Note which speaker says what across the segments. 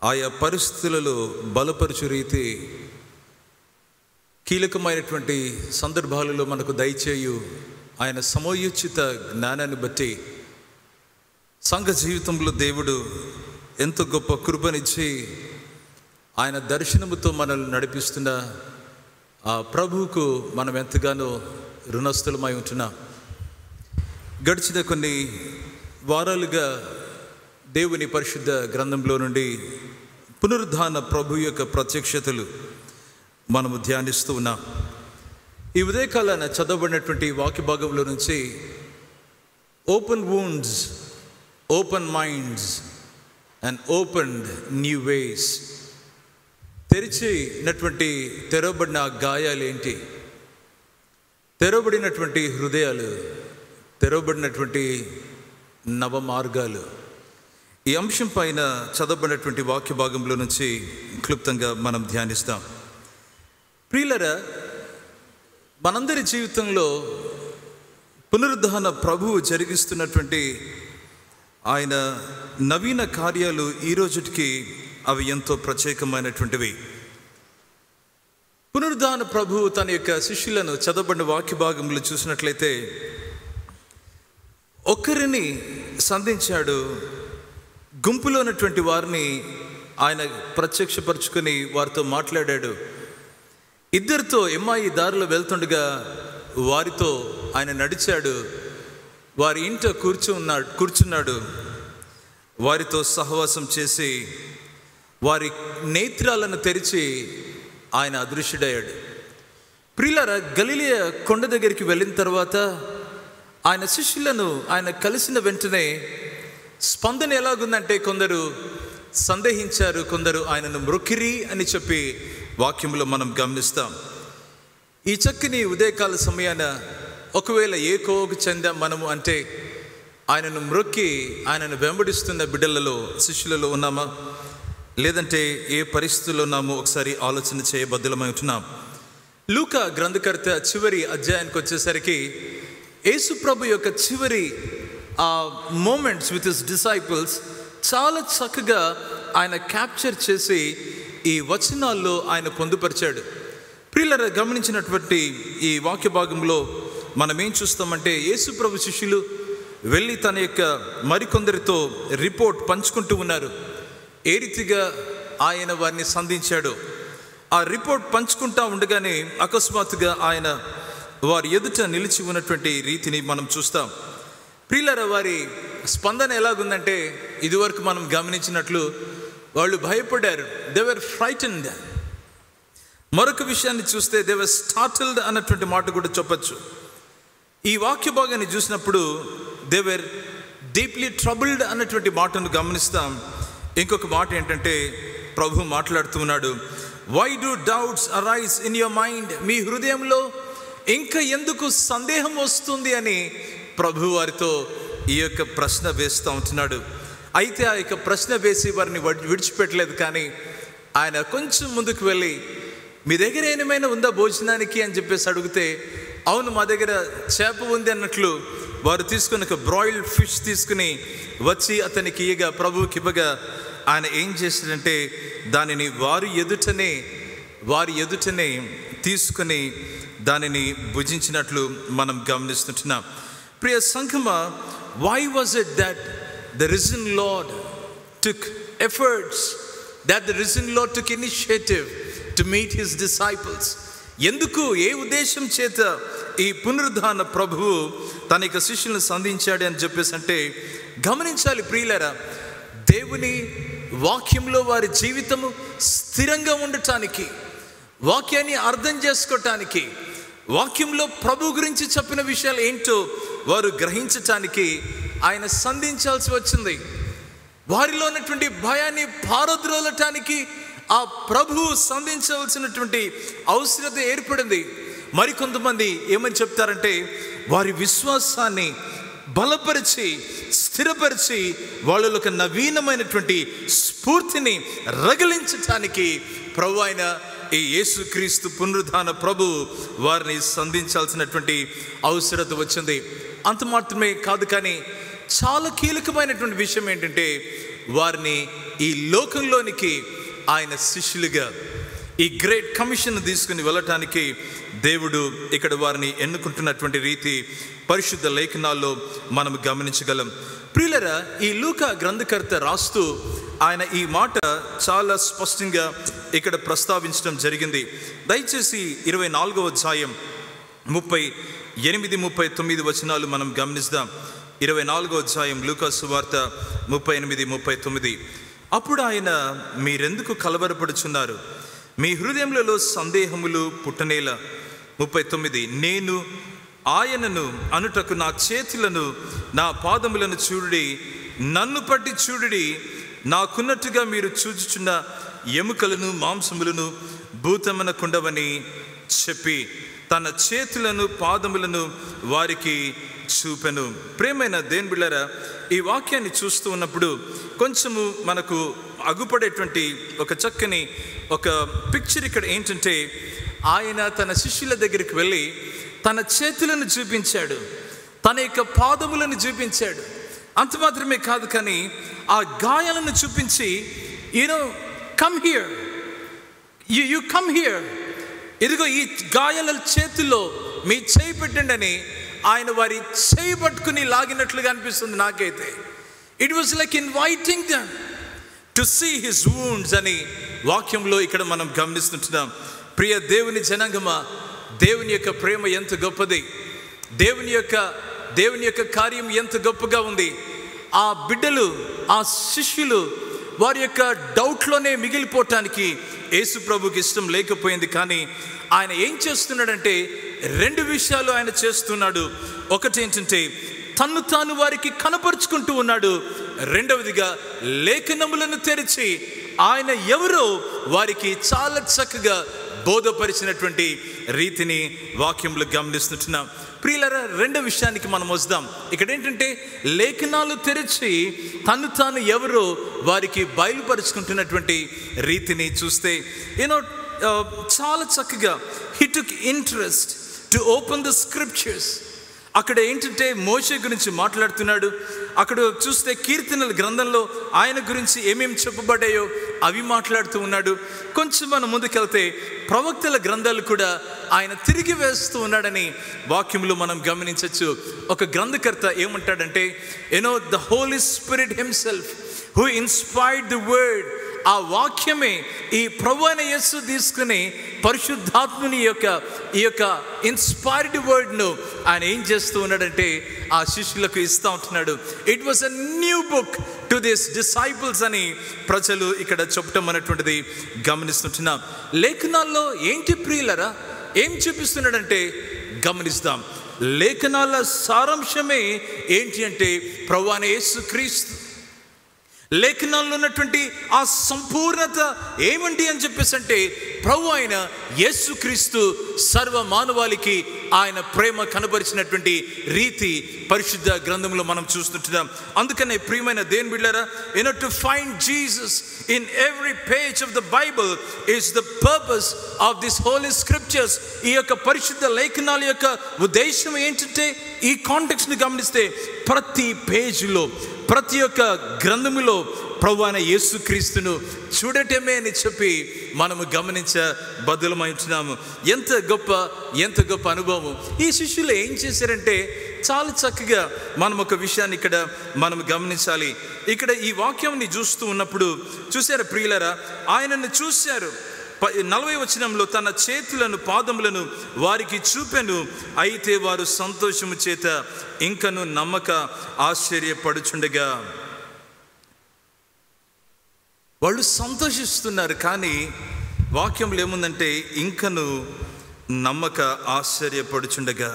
Speaker 1: ఆయా పరిస్థితులలో బలపరచు రీతి కీలకమైనటువంటి సందర్భాలలో మనకు దయచేయు ఆయన సమయోచిత జ్ఞానాన్ని బట్టి సంఘ జీవితంలో దేవుడు ఎంతో గొప్ప కృపనిచ్చి ఆయన దర్శనముతో మనల్ని నడిపిస్తున్న ఆ ప్రభువుకు మనం ఎంతగానో రుణస్థులమై ఉంటున్నాం. గడిచిన కొన్ని వారాలుగా దేవుని పరిశుద్ధ గ్రంథంలో నుండి పునరుద్ధాన ప్రభు యొక్క ప్రత్యక్షతలు మనము ధ్యానిస్తూ ఉన్నాం. ఈ ఉదయకాలాన చదవబడినటువంటి వాక్య భాగంలో నుంచి open wounds, open minds and opened new ways, తెరవబడిన గాయాలు ఏంటి, తెరవబడినటువంటి హృదయాలు, తెరవబడినటువంటి నవ మార్గాలు, ఈ అంశం పైన చదవబడినటువంటి వాక్య భాగంలో నుంచి క్లుప్తంగా మనం ధ్యానిస్తాం. ప్రియులరా, మనందరి జీవితంలో పునరుద్ధాన ప్రభువు జరిగిస్తున్నటువంటి ఆయన నవీన కార్యాలు ఈ రోజుకి అవి ఎంతో ప్రత్యేకమైనటువంటివి. పునరుద్ధాన ప్రభువు తన యొక్క శిష్యులను చదవబడిన వాక్య భాగంలో చూసినట్లయితే ఒకరిని సంధించాడు, గుంపులో ఉన్నటువంటి వారిని ఆయన ప్రత్యక్షపరుచుకొని వారితో మాట్లాడాడు. ఇద్దరితో ఎమ్మాయి దారిలో వెళ్తుండగా వారితో ఆయన నడిచాడు, వారి ఇంట కూర్చున్నాడు, వారితో సహవాసం చేసి వారి నేత్రాలను తెరిచి ఆయన అదృశ్యుడయ్యాడు. ప్రియులారా, గలిలయ కొండ దగ్గరికి వెళ్ళిన తర్వాత ఆయన శిష్యులను ఆయన కలిసిన వెంటనే స్పందన ఎలాగుందంటే, కొందరు సందేహించారు, కొందరు ఆయనను మ్రొక్కిరి అని చెప్పి వాక్యంలో మనం గమనిస్తాం. ఈ చక్కని ఉదయకాల సమయాన ఒకవేళ ఏ కోవకు చెందాం మనము అంటే, ఆయనను మ్రొక్కి ఆయనను వెంబడిస్తున్న బిడ్డలలో, శిష్యులలో ఉన్నామా, లేదంటే ఏ పరిస్థితుల్లో ఉన్నామో ఒకసారి ఆలోచన చేయబద్ధులమై ఉంటున్నాం. లూకా గ్రంథకర్త చివరి అధ్యాయానికి వచ్చేసరికి యేసు ప్రభు యొక్క చివరి ఆ మూమెంట్స్ విత్ హిస్ డిసైపుల్స్ చాలా చక్కగా ఆయన క్యాప్చర్ చేసి ఈ వచనాల్లో ఆయన పొందుపరిచాడు. ప్రియులరా, గమనించినటువంటి ఈ వాక్య భాగంలో మనం ఏం చూస్తామంటే, యేసు ప్రభు శిష్యులు వెళ్ళి తన యొక్క మరికొందరితో రిపోర్ట్ పంచుకుంటూ ఉన్నారు. ఏ రీతిగా ఆయన వారిని సంధించాడో ఆ రిపోర్ట్ పంచుకుంటా ఉండగానే అకస్మాత్తుగా ఆయన వారి ఎదుట నిలిచి ఉన్నటువంటి రీతిని మనం చూస్తాం. ప్రియులారా, వారి స్పందన ఎలాగుందంటే, ఇదివరకు మనం గమనించినట్లు వాళ్ళు భయపడ్డారు, దే వర్ ఫ్రైటన్డ్. మరొక విషయాన్ని చూస్తే దే వర్ స్టార్టిల్డ్ అన్నటువంటి మాట కూడా చెప్పచ్చు. ఈ వాక్య భాగాన్ని చూసినప్పుడు దే వర్ డీప్లీ ట్రబుల్డ్ అన్నటువంటి మాటను గమనిస్తాం. ఇంకొక మాట ఏంటంటే, ప్రభు మాట్లాడుతూ ఉన్నాడు, why do doubts arise in your mind, మీ హృదయంలో ఇంకా ఎందుకు సందేహం వస్తుంది అని ప్రభు వారితో ఈ యొక్క ప్రశ్న వేస్తూ ఉంటున్నాడు. అయితే ఆ యొక్క ప్రశ్న వేసి వారిని విడిచిపెట్టలేదు, కానీ ఆయన కొంచెం ముందుకు వెళ్ళి, మీ దగ్గర ఏమైనా ఉందా భోజనానికి అని చెప్పేసి అడిగితే, అవును మా దగ్గర చేప ఉంది అన్నట్లు వారు తీసుకుని ఒక బ్రాయిల్డ్ ఫిష్ తీసుకుని వచ్చి అతనికి ఇయ్యగా, ప్రభువుకి ఇవ్వగా, ఆయన ఏం చేశాడంటే దానిని వారి ఎదుటనే తీసుకుని దానిని భుజించినట్లు మనం గమనిస్తుంటున్నాం. ప్రియ సంఘమా, why was it that the risen Lord took efforts, that the risen Lord took initiative to meet his disciples? ఎందుకు, ఏ ఉద్దేశం చేత ఈ పునరుద్ధాన ప్రభువు తన యొక్క శిష్యులను సంధించాడు అని చెప్పేసి అంటే, గమనించాలి ప్రియులారా, దేవుని వాక్యంలో వారి జీవితము స్థిరంగా ఉండటానికి, వాక్యాన్ని అర్థం చేసుకోవటానికి, వాక్యంలో ప్రభు గురించి చెప్పిన విషయాలు ఏంటో వారు గ్రహించటానికి ఆయన సంధించాల్సి వచ్చింది. వారిలో ఉన్నటువంటి భయాన్ని పారద్రోలటానికి ఆ ప్రభువు సంధించవలసినటువంటి అవసరత ఏర్పడింది. మరికొంతమంది ఏమని చెప్తారంటే, వారి విశ్వాసాన్ని బలపరిచి స్థిరపరిచి వాళ్ళలో ఒక నవీనమైనటువంటి స్ఫూర్తిని రగిలించటానికి ప్రభు అయిన ఈ యేసుక్రీస్తు పునరుద్ధాన ప్రభు వారిని సంధించాల్సినటువంటి అవసరత వచ్చింది. అంత మాత్రమే కాదు, కానీ చాలా కీలకమైనటువంటి విషయం ఏంటంటే, వారిని ఈ లోకంలోనికి ఆయన శిష్యులుగా ఈ గ్రేట్ కమిషన్ తీసుకుని వెళ్ళటానికి దేవుడు ఇక్కడ వారిని ఎన్నుకుంటున్నటువంటి రీతి పరిశుద్ధ లేఖనాల్లో మనం గమనించగలం. ప్రియులరా, ఈ లూకా గ్రంథకర్త రాస్తూ ఆయన ఈ మాట చాలా స్పష్టంగా ఇక్కడ ప్రస్తావించడం జరిగింది. దయచేసి 24వ అధ్యాయం 38-39 వచనాలు మనం గమనిద్దాం. 24వ అధ్యాయం లూకా సువార్త 38-39. అప్పుడు ఆయన, మీరెందుకు కలవరపడుచున్నారు? మీ హృదయములలో సందేహములు పుట్టనేలా. 39, నేను ఆయనను అనుటకు నా చేతులను నా పాదములను చూడుడి, నన్ను పట్టి చూడుడి, నాకున్నట్టుగా మీరు చూచుచున్న ఎముకలను మాంసములను భూతమనకుండవని చెప్పి తన చేతులను పాదములను వారికి చూపెను. ప్రేమైన దేవుని బిడ్డలారా, ఈ వాక్యాన్ని చూస్తూ ఉన్నప్పుడు కొంచెము మనకు అగుపడేటువంటి ఒక చక్కని ఒక పిక్చర్ ఇక్కడ ఏంటంటే, ఆయన తన శిష్యుల దగ్గరికి వెళ్ళి తన చేతులను చూపించాడు, తన యొక్క పాదములను చూపించాడు. అంత మాత్రమే కాదు, కానీ ఆ గాయాలను చూపించి, come here, you come here, ఇదిగో ఈ గాయాల చేతుల్లో మీ చేయి పెట్టండి అని ఆయన వారి చేయి పట్టుకుని లాగినట్లుగా అనిపిస్తుంది నాకైతే. It was like inviting them to see his wounds అని వాక్యంలో ఇక్కడ మనం గమనిస్తుంటున్నాం. ప్రియ దేవుని జనాంగమా, దేవుని యొక్క ప్రేమ ఎంత గొప్పది, దేవుని యొక్క కార్యం ఎంత గొప్పగా ఉంది. ఆ బిడ్డలు, ఆ శిష్యులు వారి యొక్క డౌట్లోనే మిగిలిపోవటానికి యేసు ప్రభుకి ఇష్టం లేకపోయింది. కానీ ఆయన ఏం చేస్తున్నాడంటే 2 విషయాలు ఆయన చేస్తున్నాడు. ఒకటి ఏంటంటే తన్ను తాను వారికి కనపరుచుకుంటూ ఉన్నాడు. రెండవదిగా లేఖనములను తెరిచి ఆయన ఎవరో వారికి చాలా చక్కగా బోధపరిచినటువంటి రీతిని వాక్యంలో గమనిస్తున్నాం. ప్రియులారా, 2వ విషయానికి మనం వద్దాం. ఇక్కడ ఏంటంటే లేఖనాలు తెరిచి తను తాను ఎవరో వారికి బయలుపరుచుకుంటున్నటువంటి రీతిని చూస్తే చాలా చక్కగా he took interest to open the scriptures. అక్కడ ఏంటంటే మోషే గురించి మాట్లాడుతున్నాడు. అక్కడ చూస్తే కీర్తనల గ్రంథంలో ఆయన గురించి ఏమేమి చెప్పబడ్డాయో అవి మాట్లాడుతూ ఉన్నాడు. కొంచెం మనం ముందుకెళ్తే ప్రవక్తల గ్రంథాలు కూడా ఆయన తిరిగి వేస్తూ ఉన్నాడని వాక్యంలో మనం గమనించవచ్చు. ఒక గ్రంథకర్త ఏమంటాడంటే, the Holy Spirit himself who inspired the word, ఆ వాక్యమే ఈ ప్రభువైన యేసు తీసుకుని పరిశుద్ధాత్ముని ఈ యొక్క ఇన్స్పైర్డ్ వర్డ్ను ఆయన ఏం చేస్తూ ఉన్నాడంటే ఆ శిష్యులకు ఇస్తూ ఉంటున్నాడు. It was a new book to this disciples అని ప్రజలు ఇక్కడ చెప్పటం అనేటువంటిది గమనిస్తుంటున్నాం. లేఖనాల్లో ఏంటి ప్రియులరా, ఏం చూపిస్తున్నాడంటే గమనిస్తాం. లేఖనాల సారాంశమే ఏంటి అంటే ప్రభువైన యేసు క్రీస్తు. లేఖనాల్లో ఉన్నటువంటి ఆ సంపూర్ణత ఏమండి అని చెప్పేసి అంటే, ప్రభు అయిన యేసుక్రీస్తు సర్వ మానవాళికి ఆయన ప్రేమ కనబరిచినటువంటి రీతి పరిశుద్ధ గ్రంథంలో మనం చూస్తుంటున్నాం. అందుకనే ప్రియమైన దేవుని బిడ్డలారా, to find Jesus in every page of the Bible is the purpose of this holy scriptures. ఈ యొక్క పరిశుద్ధ లేఖనాల యొక్క ఉద్దేశం ఏంటంటే, ఈ కాంటెక్స్ట్ని గమనిస్తే ప్రతి పేజీలో, ప్రతి ఒక్క గ్రంథములో ప్రభువైన యేసుక్రీస్తును చూడటమే అని చెప్పి మనము గమనించబద్ధులమై ఉంటున్నాము. ఎంత గొప్ప అనుభవం. ఈ శిష్యులు ఏం చేశారంటే చాలా చక్కగా మనం ఒక విషయాన్ని ఇక్కడ మనం గమనించాలి. ఇక్కడ ఈ వాక్యాన్ని చూస్తూ ఉన్నప్పుడు చూశారు ప్రియులరా, ఆయనను చూశారు. 40వ వచనంలో తన చేతులను పాదములను వారికి చూపెను, అయితే వారు సంతోషము చేత ఇంకను నమ్మక ఆశ్చర్యపడుచుండగా. వాళ్ళు సంతోషిస్తున్నారు, కానీ వాక్యంలో ఏముందంటే ఇంకను నమ్మక ఆశ్చర్యపడుచుండగా.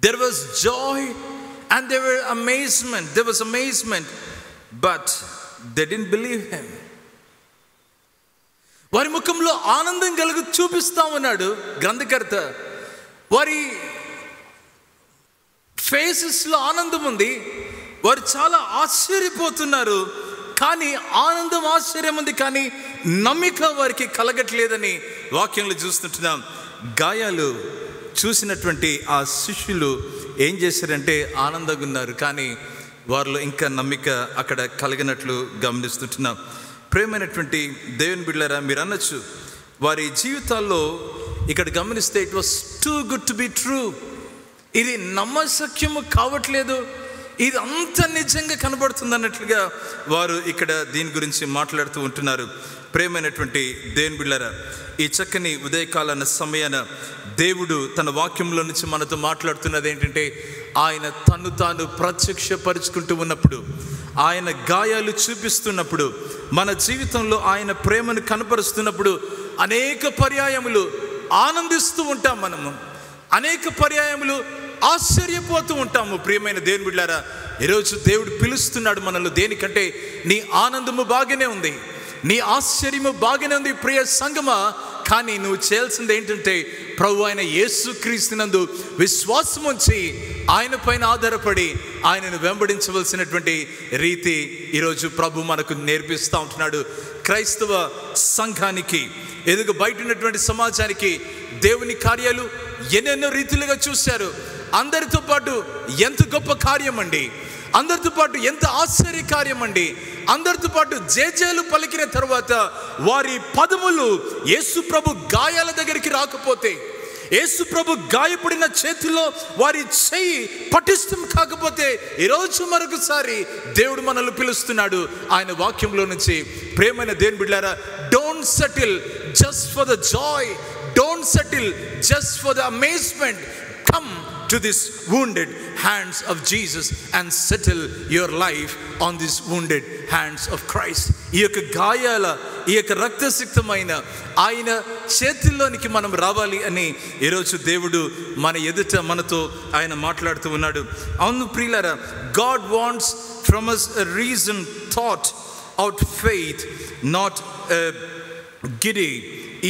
Speaker 1: There was joy and there was amazement, but they didn't believe him. వారి ముఖంలో ఆనందం చూపిస్తా ఉన్నాడు గ్రంథకర్త. వారి ఫేసెస్లో ఆనందం ఉంది, వారు చాలా ఆశ్చర్యపోతున్నారు. కానీ ఆశ్చర్యం ఉంది, కానీ నమ్మిక వారికి కలగట్లేదని వాక్యంలో చూస్తుంటున్నాం. గాయాలు చూసినటువంటి ఆ శిష్యులు ఏం చేశారంటే ఆనందంగా ఉన్నారు, కానీ వారిలో ఇంకా నమ్మిక అక్కడ కలిగినట్లు గమనిస్తుంటున్నాం. ప్రేమైనటువంటి దేవుని బిడ్డలారా, మీరు అనొచ్చు వారి జీవితాల్లో ఇక్కడ గమనిస్తే it was too good to be true, ఇది నమ్మశక్యము కావట్లేదు, ఇది అంత నిజంగా కనబడుతుంది అన్నట్లుగా వారు ఇక్కడ దీని గురించి మాట్లాడుతూ ఉంటున్నారు. ప్రేమైనటువంటి దేవుని బిడ్డలారా, ఈ చక్కని ఉదయకాల సమయాన దేవుడు తన వాక్యంలో నుంచి మనతో మాట్లాడుతున్నది ఏంటంటే, ఆయన తను తాను ప్రత్యక్షపరుచుకుంటూ ఉన్నప్పుడు, ఆయన గాయాలు చూపిస్తున్నప్పుడు, మన జీవితంలో ఆయన ప్రేమను కనపరుస్తున్నప్పుడు అనేక పర్యాయములు ఆనందిస్తూ ఉంటాం, మనము అనేక పర్యాయములు ఆశ్చర్యపోతూ ఉంటాము. ప్రియమైన దేవుని బిడ్డలారా, ఈరోజు దేవుడు పిలుస్తున్నాడు మనల్ని దేనికంటే, నీ ఆనందము బాగానే ఉంది, నీ ఆశ్చర్యము బాగానే ఉంది ప్రియ సంగమా, కానీ నువ్వు చేయాల్సింది ఏంటంటే ప్రభు అయిన యేసుక్రీస్తునందు విశ్వాసం ఉంచి ఆయన పైన ఆధారపడి ఆయనను వెంబడించవలసినటువంటి రీతి ఈరోజు ప్రభు మనకు నేర్పిస్తూ ఉంటున్నాడు. క్రైస్తవ సంఘానికి, ఎదుగు బయట ఉన్నటువంటి సమాజానికి దేవుని కార్యాలు ఎన్నెన్నో రీతిలుగా చూశారు. అందరితో పాటు ఎంత గొప్ప కార్యం అండి, అందరితో పాటు ఎంత ఆశ్చర్య కార్యం అండి. అందరితో పాటు జేజేలు పలికిన తర్వాత వారి పదములు యేసు ప్రభు గాయాల దగ్గరికి రాకపోతే, యేసు ప్రభు గాయపడిన చేతిలో వారి చెయ్యి పటిష్టం కాకపోతే, ఈరోజు మరొకసారి దేవుడు మనల్ని పిలుస్తున్నాడు ఆయన వాక్యంలో నుంచి. ప్రేమైన దేవుని బిడ్డలారా, don't settle just for the Joy, don't settle just for the amazement. Come to this wounded hands of Jesus and settle your life on these wounded hands of Christ. ఈ యొక్క గాయాల, ఈ యొక్క రక్తసిక్తమైన ఆయన చేతుల్లోనికి మనం రావాలి అని ఈరోజు దేవుడు మన ఎదుట మనతో ఆయన మాట్లాడుతూ ఉన్నాడు. అవును ప్రియులారా, God wants from us a reasoned thought out faith, not a giddy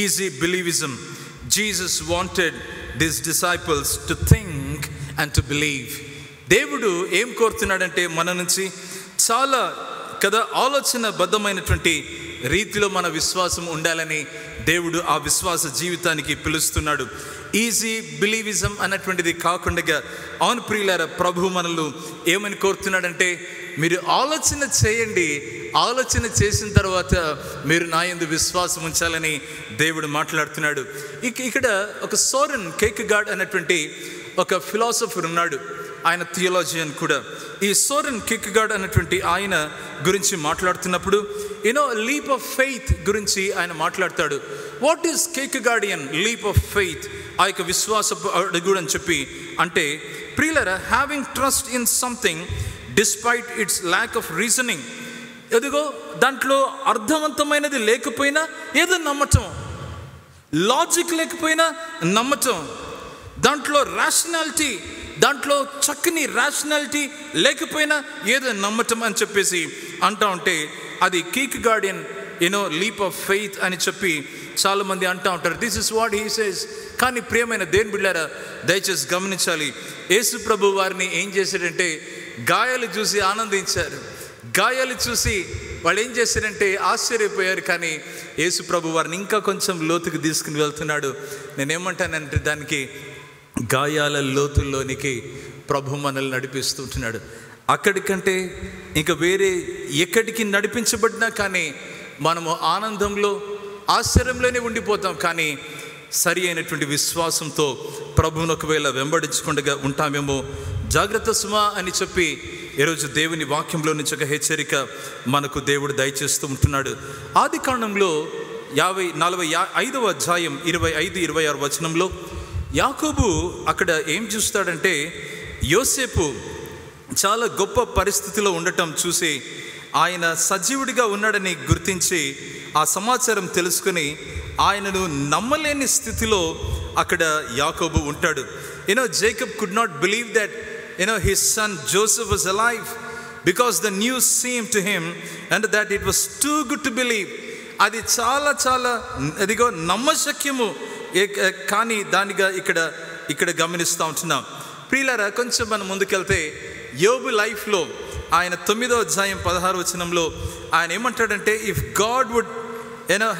Speaker 1: easy believism. Jesus wanted these disciples to think and to believe. దేవుడు ఏం కోరుతున్నాడంటే మన నుంచి చాలా కదా ఆలోచన బద్ధమైనటువంటి రీతిలో మన విశ్వాసం ఉండాలని దేవుడు ఆ విశ్వాస జీవితానికి పిలుస్తున్నాడు. ఈజీ బిలీవిజం అన్నటువంటిది కాకుండా, అవును ప్రియులారా, ప్రభు మనల్ని ఏమని కోరుతున్నాడంటే, మీరు ఆలోచన చేయండి, ఆలోచన చేసిన తర్వాత మీరు నా యందు విశ్వాసం ఉంచాలని దేవుడు మాట్లాడుతున్నాడు. ఇక్కడ ఒక సోరెన్ కీర్కెగార్డ్ అనేటువంటి ఒక ఫిలాసఫర్ ఉన్నాడు, ఆయన థియాలజియన్ కూడా. ఈ సోరెన్ కీర్కెగార్డ్ అనేటువంటి ఆయన గురించి మాట్లాడుతున్నప్పుడు లీప్ ఆఫ్ ఫెయిత్ గురించి ఆయన మాట్లాడతాడు. What is Kierkegaardian leap of faith, ఆ యొక్క విశ్వాసపు అడుగుడు అని చెప్పి అంటే, ప్రియులారా, having trust in something despite its lack of reasoning. ఎదుగో దాంట్లో అర్థవంతమైనది లేకపోయినా ఏదో నమ్మటం, లాజిక్ లేకపోయినా నమ్మటం, దాంట్లో రేషనాలిటీ, దాంట్లో చక్కని రేషనాలిటీ లేకపోయినా ఏదో నమ్మటం అని చెప్పేసి అంటూ ఉంటే, అది కీర్కెగార్డియన్ లీప్ ఆఫ్ ఫెయిత్ అని చెప్పి చాలామంది అంటూ ఉంటారు. This is what he says. కానీ ప్రియమైన దేవుని బిడ్డలారా, దయచేసి గమనించాలి, యేసు ప్రభు వారిని ఏం చేశాడంటే, గాయాలు చూసి ఆనందించారు, గాయాలు చూసి వాళ్ళు ఏం చేశారంటే ఆశ్చర్యపోయారు. కానీ యేసు ప్రభు వారిని ఇంకా కొంచెం లోతుకు తీసుకుని వెళ్తున్నాడు. నేనేమంటానంటే, దానికి గాయాల లోతుల్లోనికి ప్రభు మనల్ని నడిపిస్తుంటున్నాడు. అక్కడికంటే ఇంకా వేరే ఎక్కడికి నడిపించబడినా కానీ మనము ఆనందంలో, ఆశ్చర్యంలోనే ఉండిపోతాం. కానీ సరి అయినటువంటి విశ్వాసంతో ప్రభువును ఒకవేళ వెంబడించకుండా ఉంటామేమో, జాగ్రత్త సుమా అని చెప్పి ఈరోజు దేవుని వాక్యంలో నుంచి ఒక హెచ్చరిక మనకు దేవుడు దయచేస్తూ ఉంటున్నాడు. ఆది కాండంలో 45వ అధ్యాయం 25-26 వచనంలో యాకోబు అక్కడ ఏం చూస్తాడంటే, యోసేపు చాలా గొప్ప పరిస్థితిలో ఉండటం చూసి ఆయన సజీవుడిగా ఉన్నాడని గుర్తించి ఆ సమాచారం తెలుసుకుని ఆయనను నమ్మలేని స్థితిలో అక్కడ యాకోబు ఉంటాడు. Jacob could not believe that his son Joseph was alive because the news seemed to him and that it was too good to believe. అది చాలా చాలా అదిగో నమ్మశక్యము కానీ దానిగా ఇక్కడ గమనిస్తూ ఉంటున్నాం. ప్రియులారా, కొంచెం మనం ముందుకెళ్తే యోబు లైఫ్లో ఆయన 9వ అధ్యాయం 16వ వచనంలో ఆయన ఏమంటాడంటే, if God would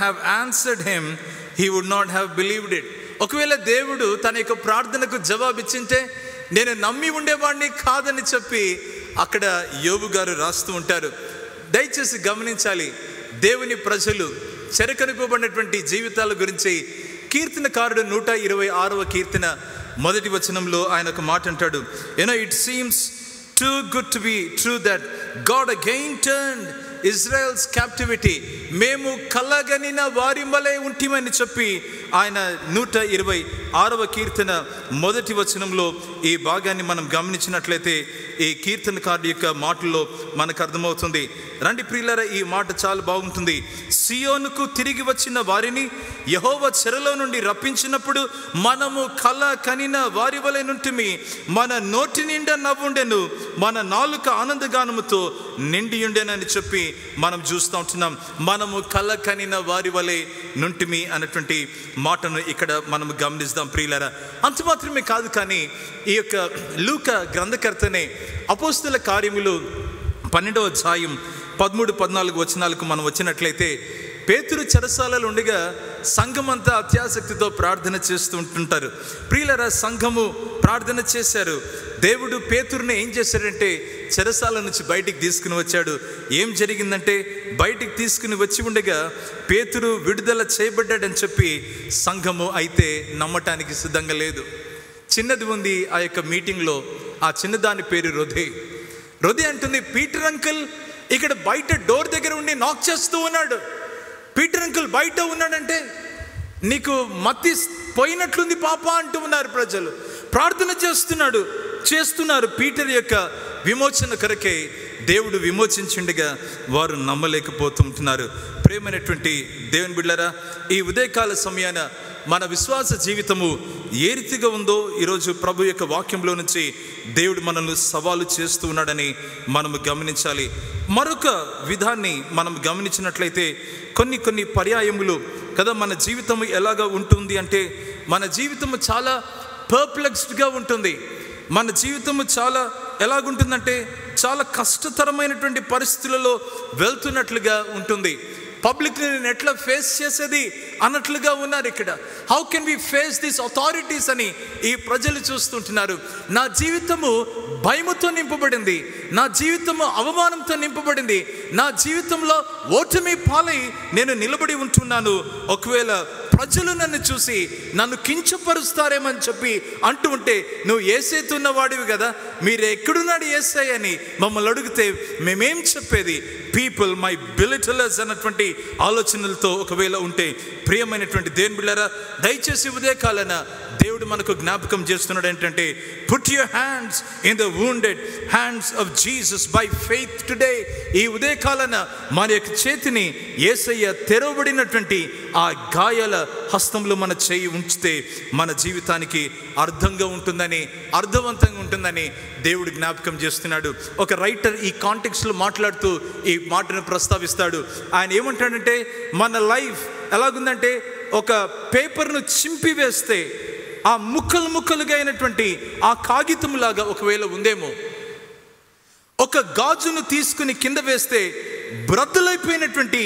Speaker 1: have answered him he would not have believed it. ఒకవేళ దేవుడు తన యొక్క ప్రార్థనకు జవాబిచ్చింటే నేను నమ్మి ఉండేవాడిని కాదని చెప్పి అక్కడ యోబు గారు రాస్తూ ఉంటారు. దయచేసి గమనించాలి, దేవుని ప్రజలు చెరకనిపోబడినటువంటి జీవితాల గురించి కీర్తనకారుడు 126వ కీర్తన మొదటి వచనంలో ఆయన ఒక మాట అంటాడు. It seems too good to be true that God again turned Israel's captivity. మేము కలగనిన వారి వలె ఉంటిమని చెప్పి ఆయన 126వ కీర్తన మొదటి వచనంలో ఈ భాగాన్ని మనం గమనించినట్లయితే ఈ కీర్తనకారుడి యొక్క మాటల్లో మనకు అర్థమవుతుంది. రండి ప్రియులారా, ఈ మాట చాలా బాగుంటుంది. సియోనుకు తిరిగి వచ్చిన వారిని యెహోవా చెరలో నుండి రప్పించినప్పుడు మనము కల కనిన వారి వలె నుంటిమి. మన నోటి నిండా నవ్వుండెను, మన నాలుక ఆనందగానముతో నిండి ఉండెనని చెప్పి మనం చూస్తూ ఉంటున్నాం. మనము కల కనిన వారి వలె నుంటిమి అన్నటువంటి మాటను ఇక్కడ మనం గమనిస్తాం ప్రియులారా. అంత మాత్రమే కాదు, కానీ ఈ యొక్క లూకా గ్రంథకర్తనే అపోస్తల కార్యములు 12వ అధ్యాయం 13-14 వచనాలకు మనం వచ్చినట్లయితే, పేతురు చెరసాలలో ఉండగా సంఘమంతా అత్యాసక్తితో ప్రార్థన చేస్తూ ఉంటుంటారు. ప్రియులారా, సంఘము ప్రార్థన చేశారు. దేవుడు పేతురుని ఏం చేశాడంటే చెరసాల నుంచి బయటికి తీసుకుని వచ్చాడు. ఏం జరిగిందంటే, బయటికి తీసుకుని వచ్చి ఉండగా పేతురు విడుదల చేయబడ్డాడని చెప్పి సంఘము అయితే నమ్మటానికి సిద్ధంగా లేదు. చిన్నది ఉంది ఆ యొక్క మీటింగ్లో, ఆ చిన్నదాని పేరు రొదే అంటుంది, పీటర్ అంకుల్ ఇక్కడ బయట డోర్ దగ్గర ఉండి నాక్ చేస్తూ ఉన్నాడు. పీటర్ అంకుల్ బయట ఉన్నాడంటే నీకు మతి పోయినట్లుంది పాప అంటూ ఉన్నారు ప్రజలు. ప్రార్థన చేస్తున్నారు పీటర్ యొక్క విమోచన కొరకే దేవుడు విమోచించుండగా వారు నమ్మలేకపోతుంటున్నారు. ప్రేమైనటువంటి దేవుని బిడ్డలారా, ఈ ఉదయకాల సమయాన మన విశ్వాస జీవితము ఏ రీతిగా ఉందో ఈరోజు ప్రభు యొక్క వాక్యంలో నుంచి దేవుడు మనల్ని సవాలు చేస్తూ ఉన్నాడని మనము గమనించాలి. మరొక విధాన్ని మనం గమనించినట్లయితే కొన్ని పర్యాయములు కదా మన జీవితం ఎలాగా ఉంటుంది అంటే, మన జీవితము చాలా పర్ప్లెక్స్డ్గా ఉంటుంది. మన జీవితము చాలా ఎలాగుంటుందంటే చాలా కష్టతరమైనటువంటి పరిస్థితులలో వెళ్తున్నట్లుగా ఉంటుంది. పబ్లిక్ని నేను ఎట్లా ఫేస్ చేసేది అన్నట్లుగా ఉన్నారు ఇక్కడ. How can we face this authorities అని ఈ ప్రజలు చూస్తుంటున్నారు. నా జీవితము భయముతో నింపబడింది, నా జీవితము అవమానంతో నింపబడింది, నా జీవితంలో ఓటమి పాలై నేను నిలబడి ఉంటున్నాను. ఒకవేళ ప్రజలు నన్ను చూసి నన్ను కించపరుస్తారేమని చెప్పి అంటూ ఉంటే, నువ్వు యేసయ్యతో వాడివి కదా, మీరు ఎక్కడున్నాడు యేసయ్య అని మమ్మల్ని అడిగితే మేమేం చెప్పేది? పీపుల్ మై బిలిటలర్స్ అన్నటువంటి ఆలోచనలతో ఒకవేళ ఉంటే, ప్రియమైనటువంటి దేవుని బిడ్డలారా, దయచేసి ఉదయకాలన దేవుడు మనకు జ్ఞాపకం చేస్తున్నాడు ఏంటంటే, put your hands in the wounded hands of Jesus by faith today. ఈ ఉదయకాలన మన యొక్క చేతిని యేసయ్య తెరవబడినటువంటి ఆ గాయాల హస్తంలో మన చేయి ఉంచితే మన జీవితానికి అర్థవంతంగా ఉంటుందని దేవుడు జ్ఞాపకం చేస్తున్నాడు. ఒక రైటర్ ఈ కాంటెక్స్ట్లో మాట్లాడుతూ ఈ మాటను ప్రస్తావిస్తాడు. ఆయన ఏమంటాడంటే, మన లైఫ్ ఎలాగుందంటే ఒక పేపర్ను చింపివేస్తే ఆ ముక్కలుగా అయినటువంటి ఆ కాగితంలాగా ఒకవేళ ఉందేమో, ఒక గాజును తీసుకుని కింద వేస్తే బ్రద్దలైపోయినటువంటి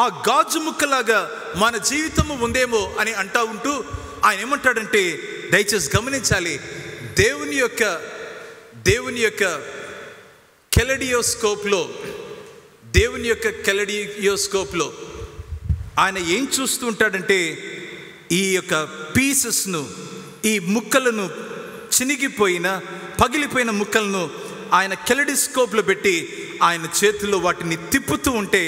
Speaker 1: ఆ గాజు ముక్కలాగా మన జీవితము ఉందేమో అని అంటా ఉంటూ ఆయన ఏమంటాడంటే, దయచేసి గమనించాలి, దేవుని యొక్క కెలడియోస్కోప్లో ఆయన ఏం చూస్తూ ఉంటాడంటే, ఈ యొక్క పీసెస్ను, ఈ ముక్కలను, చినిగిపోయిన పగిలిపోయిన ముక్కలను ఆయన కెలడిస్కోప్లో పెట్టి ఆయన చేతుల్లో వాటిని తిప్పుతూ ఉంటే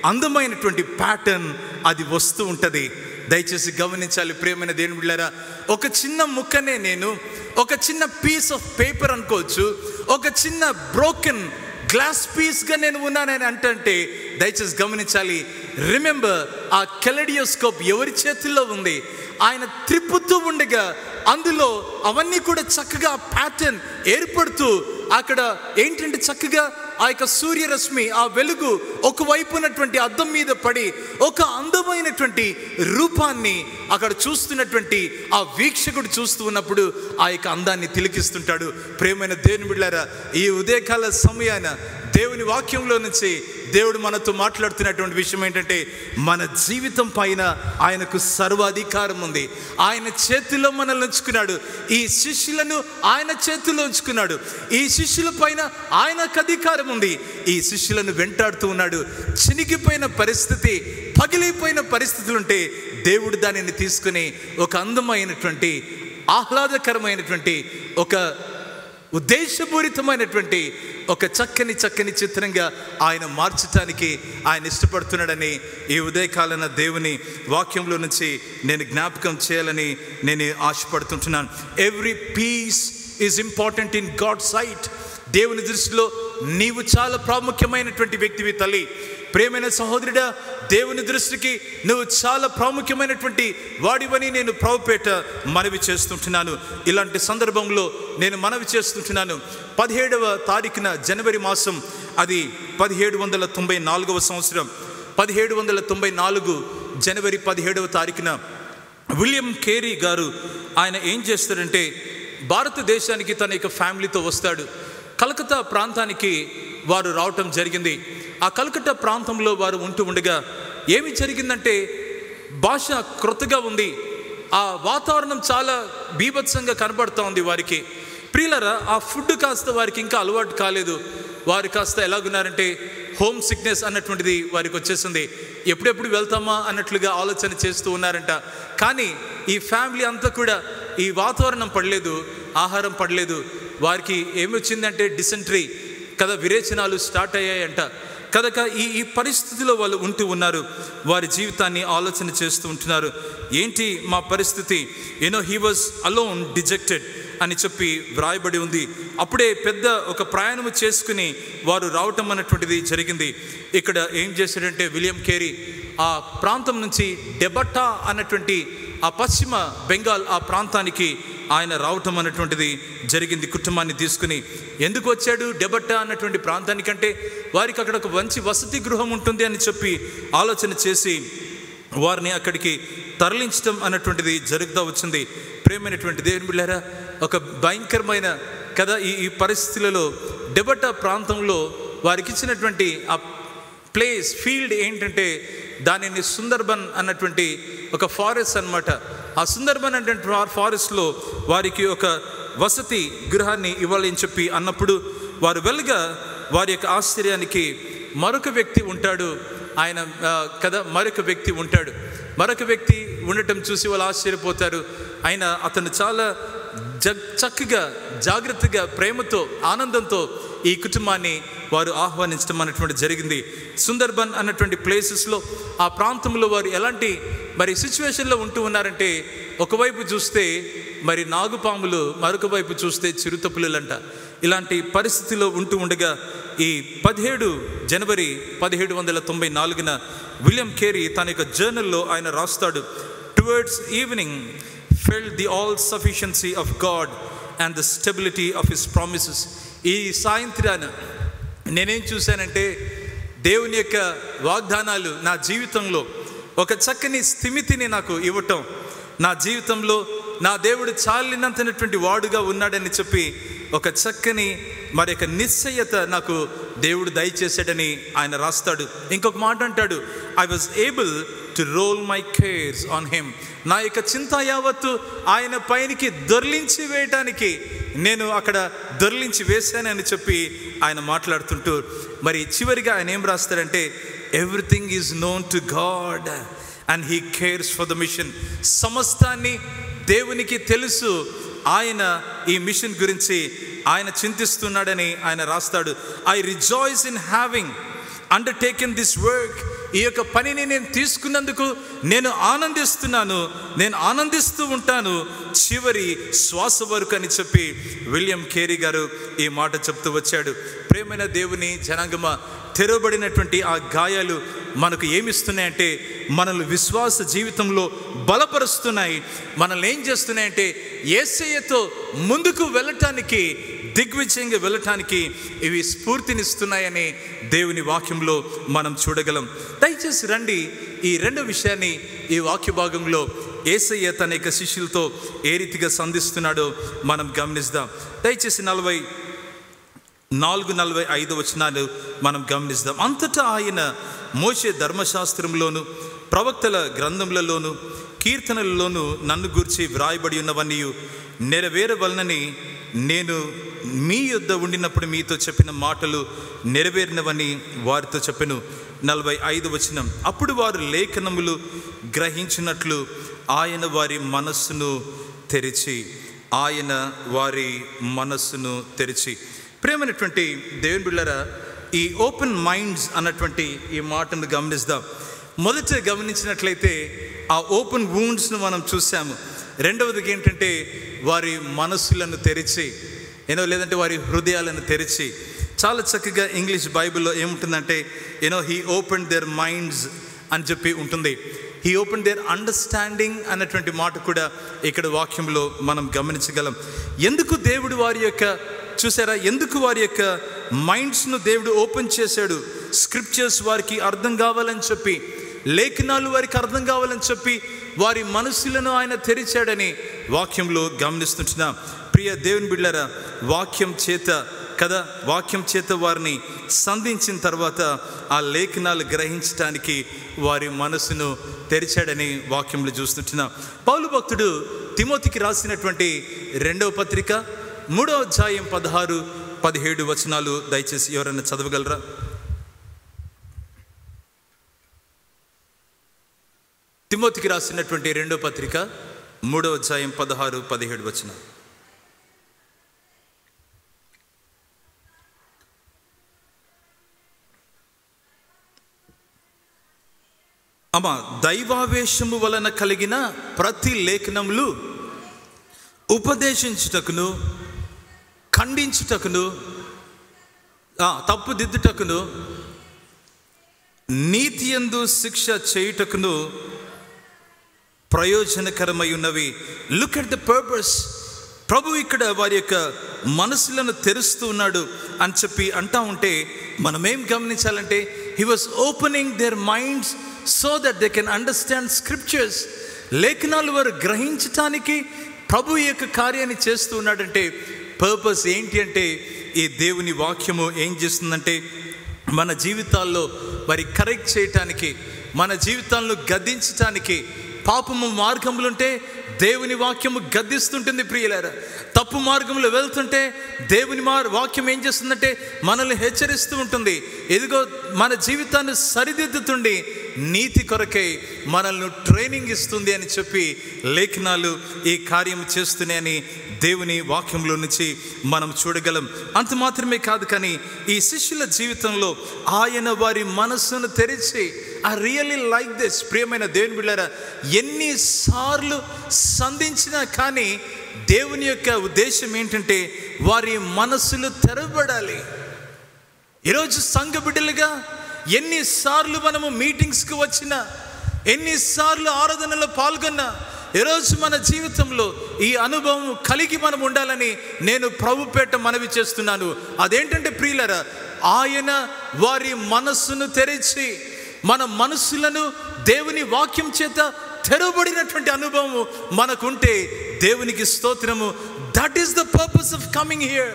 Speaker 1: అందమైనటువంటి ప్యాటర్న్ అది వస్తూ ఉంటుంది. దయచేసి గమనించాలి ప్రియమైన దేవుని బిడ్డలారా, ఒక చిన్న ముక్కనే నేను ఒక చిన్న పీస్ ఆఫ్ పేపర్ అనుకోవచ్చు, ఒక చిన్న బ్రోకెన్ గ్లాస్ పీస్గా నేను ఉన్నానని అంటే దయచేసి గమనించాలి. రిమెంబర్, ఆ కెలడియోస్కోప్ ఎవరి చేతుల్లో ఉంది? ఆయన త్రిప్పుతూ ఉండగా అందులో అవన్నీ కూడా చక్కగా ప్యాటర్న్ ఏర్పడుతూ అక్కడ ఏంటంటే చక్కగా ఆ యొక్క సూర్యరశ్మి, ఆ వెలుగు ఒకవైపు ఉన్నటువంటి అద్దం మీద పడి ఒక అందమైనటువంటి రూపాన్ని అక్కడ చూస్తున్నటువంటి ఆ వీక్షకుడు చూస్తూ ఉన్నప్పుడు ఆ యొక్క అందాన్ని తిలకిస్తుంటాడు. ప్రియమైన దేవుని బిడ్డలారా, ఈ ఉదయకాల సమయాన దేవుని వాక్యంలో నుంచి దేవుడు మనతో మాట్లాడుతున్నటువంటి విషయం ఏంటంటే, మన జీవితం పైన ఆయనకు సర్వాధికారం ఉంది. ఆయన చేతిలో మనల్ని ఉంచుకున్నాడు. ఈ శిష్యులను ఆయన చేతిలో ఉంచుకున్నాడు. ఈ శిష్యుల పైన ఆయనకు అధికారం ఉంది. ఈ శిష్యులను వెంటాడుతూ ఉన్నాడు. చినిగిపోయిన పరిస్థితి, పగిలిపోయిన పరిస్థితులుంటే దేవుడు దానిని తీసుకుని ఒక అందమైనటువంటి, ఆహ్లాదకరమైనటువంటి, ఒక ఉద్దేశపూరితమైనటువంటి ఒక చక్కని చిత్రంగా ఆయన మార్చటానికి ఆయన ఇష్టపడుతున్నాడని ఈ ఉదయకాలన దేవుని వాక్యంలో నుంచి నేను జ్ఞాపకం చేయాలని నేను ఆశపడుతుంటున్నాను. Every piece is important in God sight. దేవుని దృష్టిలో నీవు చాలా ప్రాముఖ్యమైనటువంటి వ్యక్తివి తల్లి. ప్రియమైన సహోదరుడా, దేవుని దృష్టికి నువ్వు చాలా ప్రాముఖ్యమైనటువంటి వాడివని నేను ప్రభుపేట మనవి చేస్తుంటున్నాను. ఇలాంటి సందర్భంలో నేను మనవి చేస్తుంటున్నాను. 17వ తారీఖున జనవరి మాసం, అది 1794వ సంవత్సరం, 1794 జనవరి 17వ తారీఖున విలియం కేరీ గారు ఆయన ఏం చేస్తారంటే, భారతదేశానికి తన యొక్క ఫ్యామిలీతో వస్తాడు. కలకత్తా ప్రాంతానికి వారు రావటం జరిగింది. ఆ కలకత్తా ప్రాంతంలో వారు ఉంటూ ఉండగా ఏమి జరిగిందంటే, భాష క్రొత్తగా ఉంది. ఆ వాతావరణం చాలా బీభత్సంగా కనబడుతూ ఉంది వారికి. ప్రియులరా, ఆ ఫుడ్ కాస్త వారికి ఇంకా అలవాటు కాలేదు. వారు కాస్త ఎలాగున్నారంటే, హోమ్ సిక్నెస్ అన్నటువంటిది వారికి వచ్చేసింది. ఎప్పుడెప్పుడు వెళ్తామా అన్నట్లుగా ఆలోచన చేస్తూ ఉన్నారంట. కానీ ఈ ఫ్యామిలీ అంతా కూడా ఈ వాతావరణం పడలేదు, ఆహారం పడలేదు. వారికి ఏమి వచ్చిందంటే డిసెంట్రీ కదా, విరేచనాలు స్టార్ట్ అయ్యాయంట కనుక ఈ పరిస్థితిలో వాళ్ళు ఉంటూ ఉన్నారు. వారి జీవితాన్ని ఆలోచన చేస్తూ ఉంటున్నారు. ఏంటి మా పరిస్థితి? హీ వాజ్ అలోన్ డిజెక్టెడ్ అని చెప్పి వ్రాయబడి ఉంది. అప్పుడే పెద్ద ఒక ప్రయాణం చేసుకుని వారు రావటం అన్నటువంటిది జరిగింది. ఇక్కడ ఏం చేశాడంటే, విలియం కేరీ ఆ ప్రాంతం నుంచి డెబట్టా అన్నటువంటి ఆ పశ్చిమ బెంగాల్ ఆ ప్రాంతానికి ఆయన రావటం అన్నటువంటిది జరిగింది కుటుంబాన్ని తీసుకుని. ఎందుకు వచ్చాడు డెబట్టా అన్నటువంటి ప్రాంతానికంటే, వారికి అక్కడ ఒక మంచి వసతి గృహం ఉంటుంది అని చెప్పి ఆలోచన చేసి వారిని అక్కడికి తరలించడం అన్నటువంటిది జరుగుతూ వచ్చింది. ప్రేమైనటువంటి దేవుని బిడ్డలారా, ఒక భయంకరమైన కదా ఈ పరిస్థితులలో డెబట్టా ప్రాంతంలో వారికి ఇచ్చినటువంటి ఆ ప్లేస్ ఫీల్డ్ ఏంటంటే, దానిని సుందర్బన్ అన్నటువంటి ఒక ఫారెస్ట్ అన్నమాట. ఆ సుందర్బన్ అన్నటువంటి ఫారెస్ట్లో వారికి ఒక వసతి గృహాన్ని ఇవ్వాలని చెప్పి అన్నప్పుడు వారు వెళ్ళగా వారి యొక్క ఆశ్చర్యానికి మరొక వ్యక్తి ఉంటాడు. ఆయన కదా మరొక వ్యక్తి ఉంటాడు. మరొక వ్యక్తి ఉండటం చూసి వాళ్ళు ఆశ్చర్యపోతారు. అతను చాలా చక్కగా, జాగ్రత్తగా, ప్రేమతో, ఆనందంతో ఈ కుటుంబాన్ని వారు ఆహ్వానించడం అన్నటువంటి జరిగింది. సుందర్బన్ అన్నటువంటి ప్లేసెస్లో ఆ ప్రాంతంలో వారు ఎలాంటి మరి సిచ్యువేషన్లో ఉంటూ ఉన్నారంటే, ఒకవైపు చూస్తే మరి నాగుపాములు, మరొక వైపు చూస్తే చిరుతపులులంట. ఇలాంటి పరిస్థితిలో ఉంటూ ఉండగా ఈ 17 జనవరి 1794 విలియం కేరీ తన యొక్క జర్నల్లో ఆయన రాస్తాడు, towards evening felt the all sufficiency of God and the stability of his promises. ఈ సాయంత్రాన నేనేం చూశానంటే, దేవుని యొక్క వాగ్దానాలు నా జీవితంలో ఒక చక్కని స్థిమితిని నాకు ఇవ్వటం, నా జీవితంలో నా దేవుడు చాలినంతనటువంటి వాడుగా ఉన్నాడని చెప్పి ఒక చక్కని మరి యొక్క నిశ్చయత నాకు దేవుడు దయచేసాడని ఆయన రాస్తాడు. ఇంకొక మాట అంటాడు, I was able to roll my cares on him. నా యొక్క చింత యావత్తు ఆయన పైనకి దొర్లించి వేయటానికి నేను అక్కడ దొర్లించి వేశానని చెప్పి ఆయన మాట్లాడుతుంటూ మరి చివరిగా ఆయన ఏం రాస్తాడంటే, everything is known to God and he cares for the mission. సమస్తాన్ని దేవునికి తెలుసు, ఆయన ఈ మిషన్ గురించి ఆయన చింతిస్తున్నాడని ఆయన రాస్తాడు. I rejoice in having undertaken this work. ఈ యొక్క పనిని నేను తీసుకున్నందుకు నేను ఆనందిస్తున్నాను, నేను ఆనందిస్తూ ఉంటాను చివరి శ్వాస వరకు అని చెప్పి విలియం కేరీ గారు ఈ మాట చెప్తూ వచ్చాడు. ప్రేమైన దేవుని జనాంగమా, తెరవబడినటువంటి ఆ గాయాలు మనకు ఏమిస్తున్నాయంటే, మనల్ని విశ్వాస జీవితంలో బలపరుస్తున్నాయి. మనల్ని ఏం చేస్తున్నాయంటే, యేసయ్యతో ముందుకు వెళ్ళటానికి, దిగ్విజయంగా వెళ్ళటానికి ఇవి స్ఫూర్తినిస్తున్నాయని దేవుని వాక్యంలో మనం చూడగలం. దయచేసి రండి, ఈ రెండో విషయాన్ని ఈ వాక్య భాగంలో యేసయ్య తన యొక్క శిష్యులతో ఏ రీతిగా సంధిస్తున్నాడో మనం గమనిద్దాం. దయచేసి 4:45 వచనాలు మనం గమనిస్తాం. అంతటా ఆయన మోషే ధర్మశాస్త్రంలోను ప్రవక్తల గ్రంథములలోను కీర్తనలలోను నన్ను గూర్చి వ్రాయబడి ఉన్నవన్నీ నెరవేరవలనని నేను మీ యొద్ద ఉండినప్పుడు మీతో చెప్పిన మాటలు నెరవేరినవని వారితో చెప్పెను. 45 వచనం. అప్పుడు వారు లేఖనములు గ్రహించినట్లు ఆయన వారి మనస్సును తెరిచి ప్రేమైనటువంటి దేవుని బిడ్డలారా, ఈ ఓపెన్ మైండ్స్ అన్నటువంటి ఈ మాటను గమనిద్దాం. మొదట గమనించినట్లయితే ఆ ఓపెన్ వూండ్స్ను మనం చూసాము. రెండవది ఏంటంటే వారి మనస్సులను తెరిచి, లేదంటే వారి హృదయాలను తెరిచి. చాలా చక్కగా ఇంగ్లీష్ బైబిల్లో ఏముంటుందంటే హీ ఓపెన్ దేర్ మైండ్స్ అని చెప్పి ఉంటుంది. హీ ఓపెన్ దేర్ అండర్స్టాండింగ్ అన్నటువంటి మాట కూడా ఇక్కడ వాక్యంలో మనం గమనించగలం. ఎందుకు దేవుడు ఎందుకు వారి యొక్క మైండ్స్ను దేవుడు ఓపెన్ చేశాడు? స్క్రిప్చర్స్ వారికి అర్థం కావాలని చెప్పి, లేఖనాలు వారికి అర్థం కావాలని చెప్పి వారి మనసులను ఆయన తెరిచాడని వాక్యంలో గమనిస్తుంటున్నాం. ప్రియ దేవుని బిడ్డలారా, వాక్యం చేత వారిని సంధించిన తర్వాత ఆ లేఖనాలు గ్రహించడానికి వారి మనసును తెరిచాడని వాక్యంలో చూస్తుంటున్నాం. పౌలు భక్తుడు తిమోతికి రాసినటువంటి 2వ పత్రిక 3వ అధ్యాయం 16-17 వచనాలు దయచేసి ఎవరైనా చదవగలరా? తిమోతికి రాసినటువంటి 2వ పత్రిక 3వ అధ్యాయం 16-17 వచనాలు. దైవావేశము వలన కలిగిన ప్రతి లేఖనములు ఉపదేశించుటకును, ఖండించుటకును, తప్పుదిద్దుటకును, నీతియందు శిక్ష చేయుటకును ప్రయోజనకరమై ఉన్నవి. Look at the purpose. ప్రభు ఇక్కడ వారి యొక్క మనసులను తెరుస్తూ ఉన్నాడు అని చెప్పి అంటా ఉంటే మనమేం గమనించాలంటే he was opening their minds so that they can understand scriptures. లేఖనాలు వారు గ్రహించటానికి ప్రభు యొక్క కార్యాన్ని చేస్తూ ఉన్నాడంటే పర్పస్ ఏంటి అంటే, ఈ దేవుని వాక్యము ఏం చేస్తుందంటే మన జీవితాల్లో మరి కరెక్ట్ చేయటానికి, మన జీవితాలను గద్దించటానికి. పాపము మార్గములుంటే దేవుని వాక్యము గద్దిస్తుంటుంది ప్రియులారా. తప్పు మార్గంలో వెళ్తుంటే దేవుని వాక్యం ఏం చేస్తుందంటే మనల్ని హెచ్చరిస్తూ ఉంటుంది. ఎదిగో మన జీవితాన్ని సరిదిద్దుతుండి నీతి కొరకై మనల్ని ట్రైనింగ్ ఇస్తుంది అని చెప్పి లేఖనాలు ఈ కార్యం చేస్తున్నాయని దేవుని వాక్యంలో నుంచి మనం చూడగలం. అంత మాత్రమే కాదు, కానీ ఈ శిష్యుల జీవితంలో ఆయన వారి మనస్సును తెరిచి, ఐ రియల్లీ లైక్ దిస్. ప్రియమైన దేవుని బిడ్డలారా, ఎన్నిసార్లు సంధించినా కానీ దేవుని యొక్క ఉద్దేశం ఏంటంటే వారి మనస్సులు తెరవబడాలి. ఈరోజు సంఘ బిడ్డలుగా ఎన్నిసార్లు మనము మీటింగ్స్కి వచ్చినా, ఎన్నిసార్లు ఆరాధనలో పాల్గొన్నా, ఈరోజు మన జీవితంలో ఈ అనుభవం కలిగి మనం ఉండాలని నేను ప్రభుపేట మనవి చేస్తున్నాను. అదేంటంటే ప్రియులారా, ఆయన వారి మనస్సును తెరిచి మన మనస్సులను దేవుని వాక్యం చేత తెరవబడినటువంటి అనుభవం మనకుంటే దేవునికి స్తోత్రము. That is the purpose of coming here.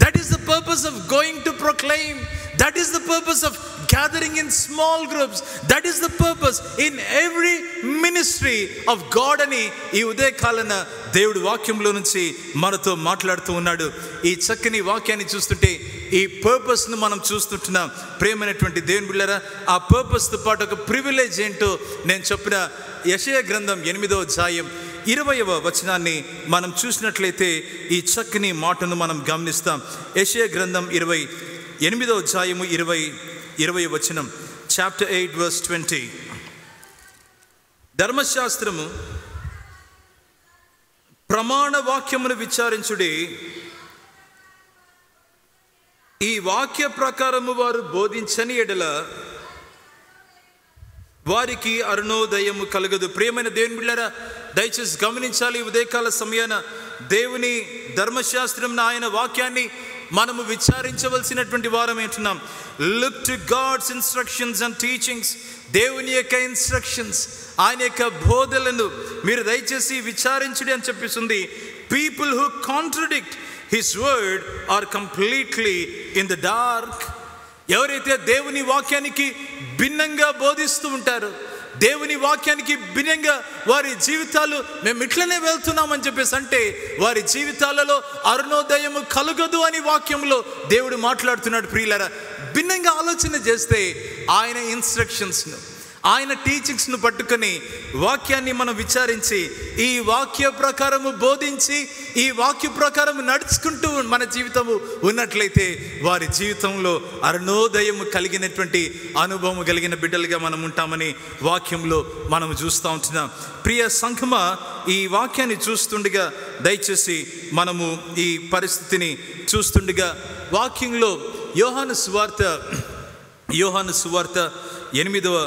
Speaker 1: That is the purpose of going to proclaim. That is the purpose of gathering in small groups. That is the purpose in every ministry of God అని ఈ ఉదయకాలన దేవుడి వాక్యంలో నుంచి మనతో మాట్లాడుతూ ఉన్నాడు. ఈ చక్కని వాక్యాన్ని చూస్తుంటే ఈ పర్పస్ను మనం చూస్తుంటున్నాం. ప్రేమైనటువంటి దేవుని బిడ్డలారా, ఆ పర్పస్తో పాటు ఒక ప్రివిలేజ్ ఏంటో నేను చెప్పిన యెషయా గ్రంథం 8వ అధ్యాయం 20వ వచనాన్ని మనం చూసినట్లయితే ఈ చక్కని మాటను మనం గమనిస్తాం. యెషయా గ్రంథం 8వ అధ్యాయము 20వ వచనం, చాప్టర్ 8 verse 20. ధర్మశాస్త్రము ప్రమాణ వాక్యమును విచారించుడి, ఈ వాక్య ప్రకారము వారు బోధించని ఎడల వారికి అరుణోదయము కలగదు. ప్రియమైన దేవుని బిడ్డలారా, దయచేసి గమనించాలి. ఉదయకాల సమయాన దేవుని ధర్మశాస్త్రం ఆయన వాక్యాన్ని మనము విచారించవలసినటువంటి వారం ఏంటున్నాం. Look to God's instructions and teachings. దేవుని యొక్క ఇన్స్ట్రక్షన్స్, ఆయన యొక్క బోధలను మీరు దయచేసి విచారించుడి అని చెప్పిస్తుంది. People who contradict His word are completely in the dark. ఎవరైతే దేవుని వాక్యానికి భిన్నంగా బోధిస్తూ ఉంటారో, దేవుని వాక్యానికి భిన్నంగా వారి జీవితాలు మేము ఇట్లనే వెళ్తున్నామని చెప్పేసి అంటే వారి జీవితాలలో అరుణోదయము కలుగదు అని వాక్యంలో దేవుడు మాట్లాడుతున్నాడు. ప్రియులారా, భిన్నంగా ఆలోచన చేస్తే ఆయన ఇన్స్ట్రక్షన్స్ను, ఆయన టీచింగ్స్ను పట్టుకొని వాక్యాన్ని మనం విచారించి ఈ వాక్య ప్రకారము బోధించి ఈ వాక్య ప్రకారము నడుచుకుంటూ మన జీవితము ఉన్నట్లయితే వారి జీవితంలో అరుణోదయము కలిగినటువంటి అనుభవం కలిగిన బిడ్డలుగా మనం ఉంటామని వాక్యంలో మనం చూస్తూ ఉంటున్నాం. ప్రియ సంఘమా, ఈ వాక్యాన్ని చూస్తుండగా దయచేసి మనము ఈ పరిస్థితిని చూస్తుండగా వాక్యంలో యోహాను సువార్త 8వ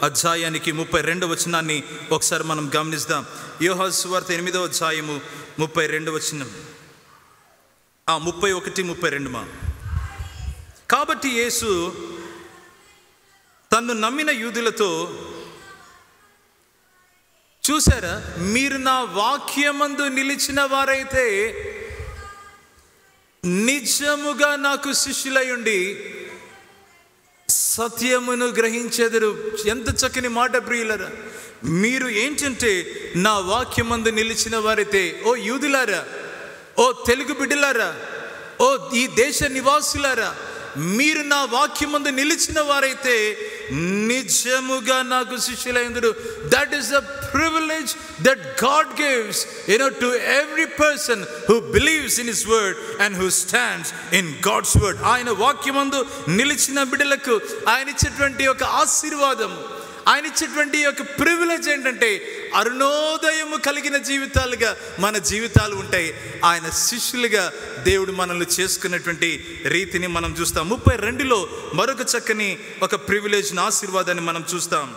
Speaker 1: అధ్యాయానికి 32వ వచనాన్ని ఒకసారి మనం గమనిద్దాం. యోహాను సువార్త 8వ అధ్యాయము 32వ వచనం, 31, 32. కాబట్టి యేసు తన్ను నమ్మిన యూదులతో, చూసారా, మీరు నా వాక్యమందు నిలిచిన వారైతే నిజముగా నాకు శిష్యులయుండి సత్యమును గ్రహించెదరు. ఎంత చక్కని మాట ప్రియులారా. మీరు ఏంటంటే నా వాక్యమందు నిలిచిన వారైతే, ఓ యూదులారా, ఓ తెలుగు బిడ్డలారా, ఓ ఈ దేశ నివాసులారా, మీరు నా వాక్యమందు నిలిచిన వారైతే నిజముగా నాకు శిష్యులైందురు. That is the privilege that God gives to every person who believes in his word and who stands in God's word. ఆయన వాక్యమందు నిలిచిన బిడ్డలకు ఆయన ఇచ్చేటువంటి ఒక ఆశీర్వాదం, ఆయన ఇచ్చేటువంటి ఒక ప్రివిలేజ్ ఏంటంటే అరుణోదయము కలిగిన జీవితాలుగా మన జీవితాలు ఉంటాయి. ఆయన శిష్యులుగా దేవుడు మనల్ని చేసుకున్నటువంటి రీతిని మనం చూస్తాం. 32లో మరొక చక్కని ఒక ప్రివిలేజ్ని, ఆశీర్వాదాన్ని మనం చూస్తాం.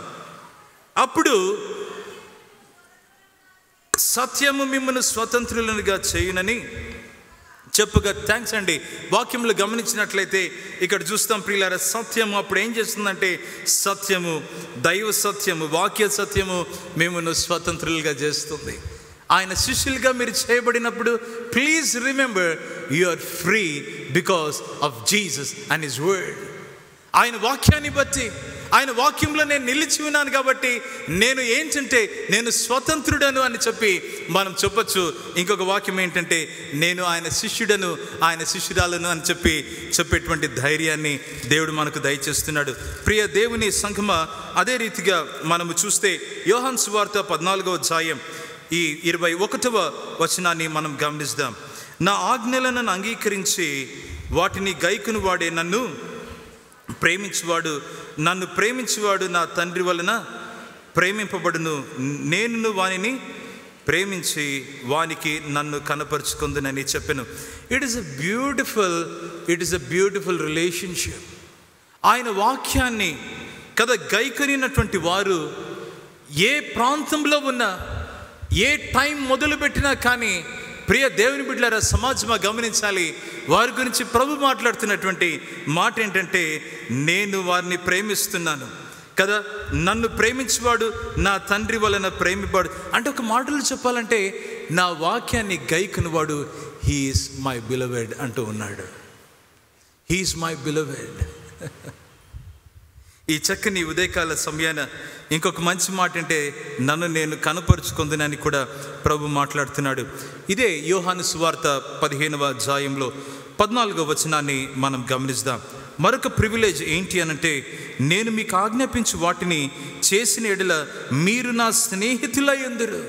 Speaker 1: అప్పుడు సత్యము మిమ్మల్ని స్వతంత్రులుగా చేయునని చెప్పుగా. థ్యాంక్స్ అండి. వాక్యంలో గమనించినట్లయితే ఇక్కడ చూస్తాం ప్రియులారా, సత్యము అప్పుడు ఏం చేస్తుందంటే, సత్యము, దైవ సత్యము, వాక్య సత్యము మిమ్మల్ని స్వతంత్రులుగా చేస్తుంది. ఆయన శిష్యులుగా మీరు చేయబడినప్పుడు please remember you are free because of Jesus and his word. ఆయన వాక్యాన్ని బట్టి, ఆయన వాక్యంలో నేను నిలిచి ఉన్నాను కాబట్టి నేను ఏంటంటే నేను స్వతంత్రుడను అని చెప్పి మనం చెప్పచ్చు. ఇంకొక వాక్యం ఏంటంటే నేను ఆయన శిష్యుడను, ఆయన శిష్యురాలను అని చెప్పేటువంటి ధైర్యాన్ని దేవుడు మనకు దయచేస్తున్నాడు. ప్రియ దేవుని సంఘమా, అదే రీతిగా మనము చూస్తే యోహాను సువార్త 14వ అధ్యాయం ఈ 21వ వచనాన్ని మనం గమనిద్దాం. నా ఆజ్ఞలను అంగీకరించి వాటిని గైకును వాడే నన్ను ప్రేమించువాడు నా తండ్రి వలన ప్రేమింపబడును. నేను వానిని ప్రేమించి వానికి నన్ను కనపరుచుకుందునని చెప్పాను. It is a beautiful relationship. ఆయన వాక్యాన్ని కదా గైకొనినటువంటి వారు ఏ ప్రాంతంలో ఉన్నా, ఏ టైం మొదలుపెట్టినా కానీ, ప్రియ దేవుని బిడ్డలారా, సమాజమా గమనించాలి. వారి గురించి ప్రభు మాట్లాడుతున్నటువంటి మాట ఏంటంటే, నేను వారిని ప్రేమిస్తున్నాను కదా, నన్ను ప్రేమించేవాడు నా తండ్రి వలన ప్రేమివాడు. అంటే ఒక మాటలు చెప్పాలంటే నా వాక్యాన్ని గైకునివాడు హీఈస్ మై బిలవెడ్ అంటూ ఉన్నాడు. He is my beloved. ఈ చక్కని ఉదయకాల సమయాన ఇంకొక మంచి మాట అంటే నన్ను నేను కనపరుచుకుందునని కూడా ప్రభు మాట్లాడుతున్నాడు. ఇదే యోహాను సువార్త 15వ అధ్యాయంలో 14వ వచనాన్ని మనం గమనిద్దాం. మరొక ప్రివిలేజ్ ఏంటి అనంటే, నేను మీకు ఆజ్ఞాపించు వాటిని చేసిన ఎడల మీరు నా స్నేహితులయ్యుందురు.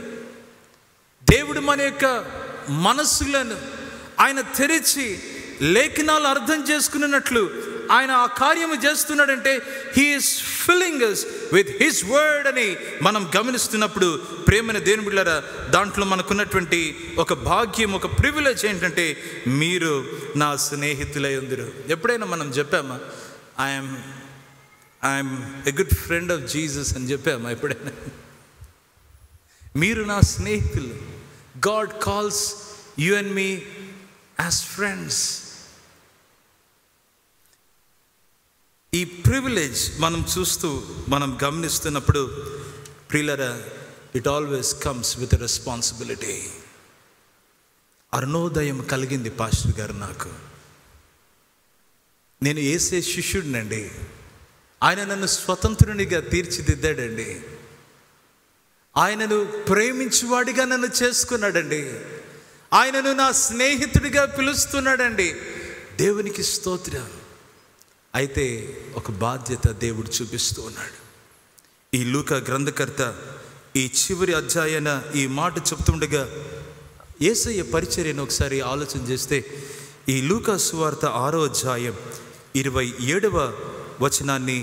Speaker 1: దేవుడు మన యొక్క మనస్సులను ఆయన తెరిచి లేఖనాలు అర్థం చేసుకున్నట్లు ఆయన ఆ కార్యము చేస్తున్నాడంటే he is filling us with his word అని మనం గమనిస్తున్నప్పుడు ప్రేమైన దేవుని బిడ్డలారా, దాంట్లో మనకున్నటువంటి ఒక భాగ్యం, ఒక ప్రివిలేజ్ ఏంటంటే మీరు నా స్నేహితులై ఉందిరు. ఎప్పుడైనా మనం చెప్పామా I'm a good friend of Jesus అని చెప్పామా ఎప్పుడైనా? మీరు నా స్నేహితులు. God calls you and me as friends. ఈ ప్రివిలేజ్ మనం చూస్తూ మనం గమనిస్తున్నప్పుడు ప్రియులారా, it always comes with responsibility. అరుణోదయం కలిగింది పాస్టర్ గారు. నాకు నేను యేసే శిష్యుడినండి. ఆయన నన్ను స్వతంత్రునిగా తీర్చిదిద్దాడండి. ఆయనను ప్రేమించువాడిగా నన్ను చేసుకున్నాడండి. ఆయనను నా స్నేహితుడిగా పిలుస్తున్నాడండి. దేవునికి స్తోత్రం. అయితే ఒక బాధ్యత దేవుడు చూపిస్తూ ఉన్నాడు. ఈ లూకా గ్రంథకర్త ఈ చివరి అధ్యాయాన ఈ మాట చెప్తుండగా యేసయ్య పరిచర్యను ఒకసారి ఆలోచన చేస్తే ఈ లూకా సువార్త 6వ అధ్యాయం 27వ వచనాన్ని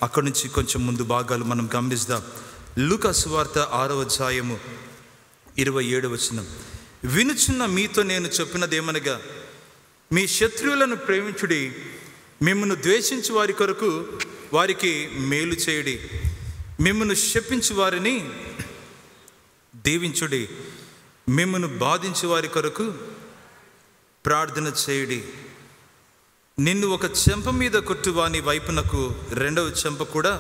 Speaker 1: అక్కడి నుంచి కొంచెం ముందు భాగాలు మనం గమనిద్దాం. లూకా సువార్త 6వ అధ్యాయము 27వ వచనం. వినుచున్న మీతో నేను చెప్పినదేమనగా, మీ శత్రువులను ప్రేమించుడి, మిమ్మల్ని ద్వేషించు వారి కొరకు వారికి మేలు చేయుడి, మిమ్మల్ని శపించు వారిని దీవించుడి, మిమ్మల్ని బాధించు వారి కొరకు ప్రార్థన చేయుడి. నిన్ను ఒక చెంప మీద కొట్టు వాని వైపునకు రెండవ చెంప కూడా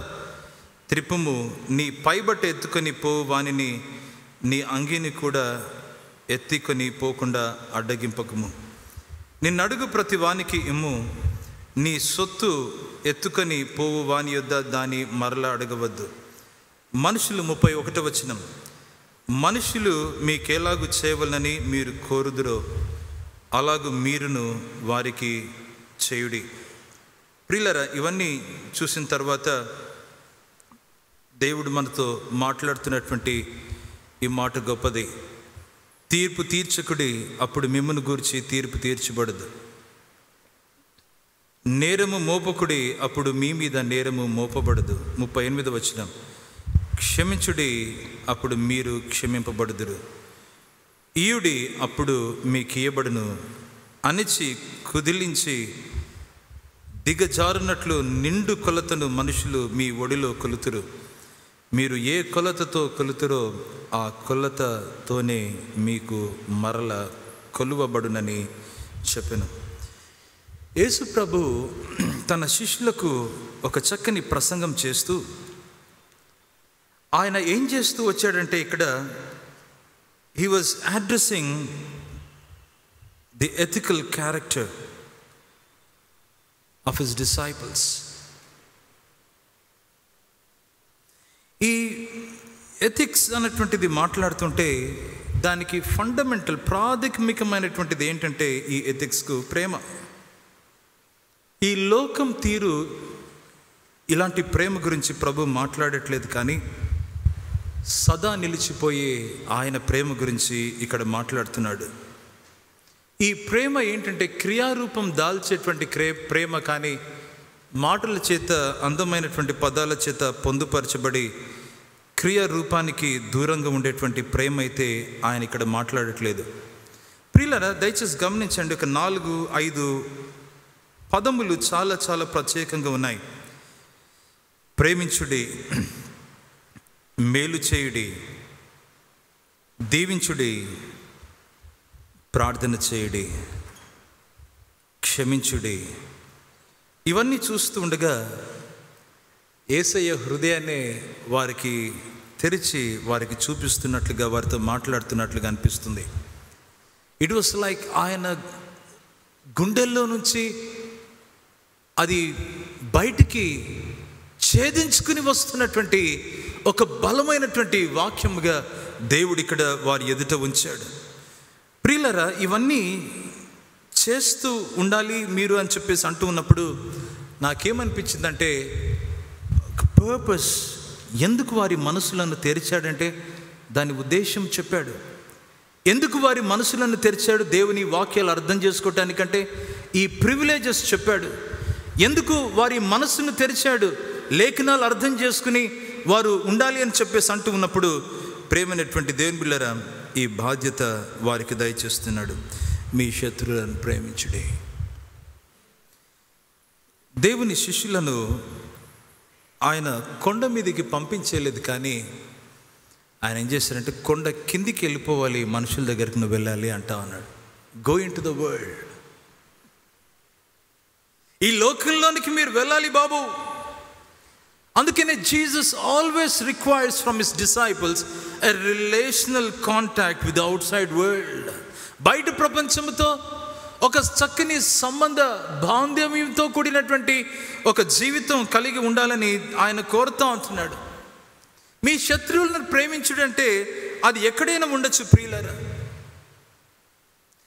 Speaker 1: త్రిప్పుము, నీ పైబట్ట ఎత్తుకొని పోవు వానిని నీ అంగీని కూడా ఎత్తుకొని పోకుండా అడ్డగింపకము. నిన్ను అడుగు ప్రతి వానికి ఇమ్ము, నీ సొత్తు ఎత్తుకొని పోవు వాని యొద్ద దాని మరలా అడగవద్దు. మనుషులు 31వ వచనం. మనుషులు మీకెలాగు చేయవలనని మీరు కోరుదురో అలాగూ మీరును వారికి చేయుడి. ప్రియులారా, ఇవన్నీ చూసిన తర్వాత దేవుడు మనతో మాట్లాడుతున్నటువంటి ఈ మాట గొప్పది. తీర్పు తీర్చకుడి, అప్పుడు మిమ్మల్ని గూర్చి తీర్పు తీర్చబడదు. నేరము మోపకుడి, అప్పుడు మీ మీద నేరము మోపబడదు. 38వ వచనం. క్షమించుడి, అప్పుడు మీరు క్షమింపబడుదురు. ఈయుడి, అప్పుడు మీకు ఇయ్యబడును. అణిచి కుదిలించి దిగజారునట్లు నిండు కొలతను మనుషులు మీ ఒడిలో కొలుతురు. మీరు ఏ కొలతతో కొలుతురో ఆ కొలతతోనే మీకు మరల కొలువబడునని చెప్పెను. యేసు ప్రభు తన శిష్యులకు ఒక చక్కని ప్రసంగం చేస్తూ ఆయన ఏం చేస్తూ వచ్చాడంటే, ఇక్కడ he was addressing the ethical character of his disciples. ఈ ఎథిక్స్ అన్నటువంటిది మాట్లాడుతుంటే దానికి ఫండమెంటల్ ప్రాథమికమైనటువంటిది ఏంటంటే, ఈ ఎథిక్స్కు ప్రేమ. ఈ లోకం తీరు ఇలాంటి ప్రేమ గురించి ప్రభు మాట్లాడట్లేదు, కానీ సదా నిలిచిపోయే ఆయన ప్రేమ గురించి ఇక్కడ మాట్లాడుతున్నాడు. ఈ ప్రేమ ఏంటంటే క్రియారూపం దాల్చేటువంటి ప్రేమ, కానీ మాటల చేత అందమైనటువంటి పదాల చేత పొందుపరచబడి క్రియారూపానికి దూరంగా ఉండేటువంటి ప్రేమ అయితే ఆయన ఇక్కడ మాట్లాడట్లేదు. ప్రియులారా, దయచేసి గమనించండి. ఒక 4-5 పదములు చాలా చాలా ప్రత్యేకంగా ఉన్నాయి. ప్రేమించుడి, మేలు చేయుడి, దీవించుడి, ప్రార్థన చేయుడి, క్షమించుడి. ఇవన్నీ చూస్తూ ఉండగా యేసయ్య హృదయాన్ని వారికి తెరిచి వారికి చూపిస్తున్నట్లుగా, వారితో మాట్లాడుతున్నట్లుగా అనిపిస్తుంది. ఇట్ వాస్ లైక్ ఆయన గుండెల్లో నుంచి అది బయటికి ఛేదించుకుని వస్తున్నటువంటి ఒక బలమైనటువంటి వాక్యముగా దేవుడు ఇక్కడ వారి ఎదుట ఉంచాడు. ప్రియులరా, ఇవన్నీ చేస్తూ ఉండాలి మీరు అని చెప్పేసి అంటూ ఉన్నప్పుడు నాకేమనిపించిందంటే, ఒక పర్పస్, ఎందుకు వారి మనసులను తెరిచాడంటే దాని ఉద్దేశం చెప్పాడు. ఎందుకు వారి మనసులను తెరిచాడు? దేవుని వాక్యాలు అర్థం చేసుకోవటానికంటే ఈ ప్రివిలేజెస్ చెప్పాడు. ఎందుకు వారి మనసును తెరిచాడు? లేఖనాలు అర్థం చేసుకుని వారు ఉండాలి అని చెప్పేసి అంటూ ఉన్నప్పుడు ప్రేమైనటువంటి దేవుని బిడ్డలారా, ఈ బాధ్యత వారికి దయచేస్తున్నాడు. మీ శత్రువులను ప్రేమించుడి. దేవుని శిష్యులను ఆయన కొండ మీదకి పంపించేలేదు, కానీ ఆయన ఏం చేశారంటే కొండ కిందికి వెళ్ళిపోవాలి, మనుషుల దగ్గరికి నువ్వు వెళ్ళాలి అంటా అన్నాడు. Go in to the world. ఈ లోకంలోనికి మీరు వెళ్ళాలి బాబు. అందుకనే Jesus always requires from his disciples a relational contact with the out side world. బయట ప్రపంచంతో ఒక చక్కని సంబంధ బాంధవ్యంతో కూడినటువంటి ఒక జీవితం కలిగి ఉండాలని ఆయన కోరుతా ఉంటున్నాడు. మీ శత్రువులను ప్రేమించుడంటే అది ఎక్కడైనా ఉండొచ్చు ప్రియులారా.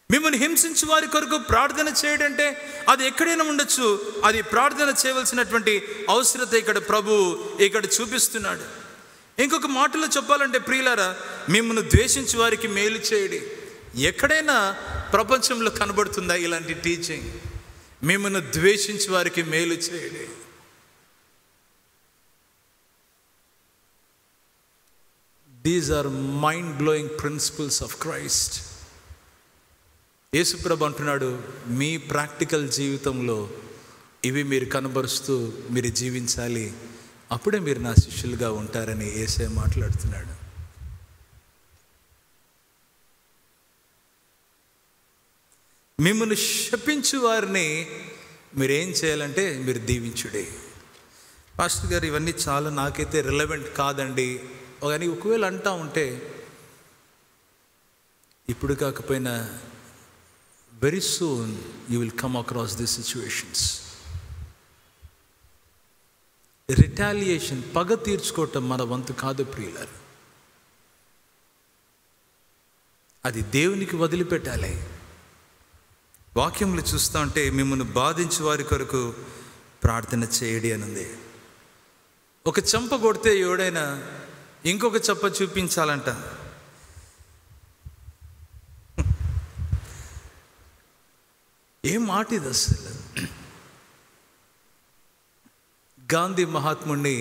Speaker 1: మిమ్మల్ని హింసించే వారి కొరకు ప్రార్థన చేయడంటే అది ఎక్కడైనా ఉండొచ్చు. అది ప్రార్థన చేయవలసినటువంటి అవసరత ఇక్కడ చూపిస్తున్నాడు. ఇంకొక మాటలో చెప్పాలంటే ప్రియులారా, మిమ్మల్ని ద్వేషించే వారికి మేలు చేయడి. ఎక్కడైనా ప్రపంచంలో కనబడుతుందా ఇలాంటి టీచింగ్? మిమ్మల్ని ద్వేషించే వారికి మేలు చేయడి. These are mind blowing principles of Christ. యేసుప్రభు అంటున్నాడు, మీ ప్రాక్టికల్ జీవితంలో ఇవి మీరు కనబరుస్తూ మీరు జీవించాలి, అప్పుడే మీరు నా శిష్యులుగా ఉంటారని యేసయ్య మాట్లాడుతున్నాడు. మిమ్మల్ని శపించు వారిని మీరేం చేయాలంటే మీరు దీవించుడే. పాస్టర్ గారు ఇవన్నీ చాలా నాకైతే రిలవెంట్ కాదండి కానీ ఒకవేళ అంటా ఉంటే, ఇప్పుడు కాకపోయినా very soon you will come across these situations. Retaliation, పగ తీర్చుకోవటం మన వంతు కాదు ప్రియులారు. అది దేవునికి వదిలిపెట్టాలి. వాక్యంలో చూస్తూ ఉంటే మిమ్మల్ని బాధించే వారి కొరకు ప్రార్థన చేయడి అని ఉంది. ఒక చెంప కొడితే ఎవడైనా ఇంకొక చెంప చూపించాలంట. ఏం మాట ఇది అసలు? గాంధీ మహాత్ముడిని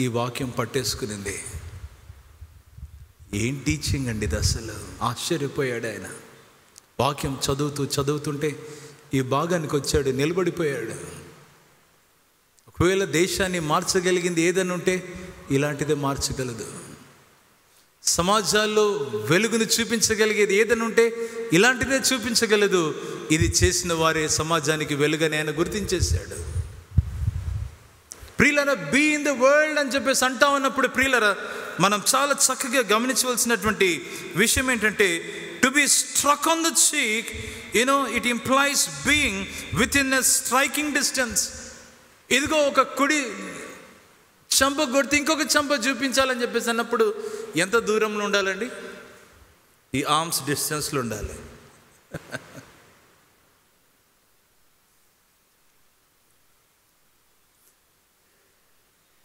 Speaker 1: ఈ వాక్యం పట్టేసుకునింది. ఏం టీచింగ్ అండి ఇది అసలు? ఆశ్చర్యపోయాడు ఆయన. వాక్యం చదువుతుంటే ఈ భాగానికి వచ్చాడు, నిలబడిపోయాడు. ఒకవేళ దేశాన్ని మార్చగలిగింది ఏదైనా ఉంటే ఇలాంటిదే మార్చగలదు. సమాజాల్లో వెలుగును చూపించగలిగేది ఏదైనా ఉంటే ఇలాంటిదే చూపించగలదు. ఇది చేసిన వారే సమాజానికి వెలుగని ఆయన గుర్తించేశాడు. ప్రియులరా, బీ ఇన్ ద వరల్డ్ అని చెప్పేసి అంటా ఉన్నప్పుడు ప్రియులరా, మనం చాలా చక్కగా గమనించవలసినటువంటి విషయం ఏంటంటే, to be struck on the చీక్, it implies being with in a striking distance. ఇదిగో ఒక కుడి చంప కొడితే ఇంకొక చంప చూపించాలని చెప్పేసి అన్నప్పుడు ఎంత దూరంలో ఉండాలండి? ఈ ఆర్మ్స్ డిస్టెన్స్లో ఉండాలి.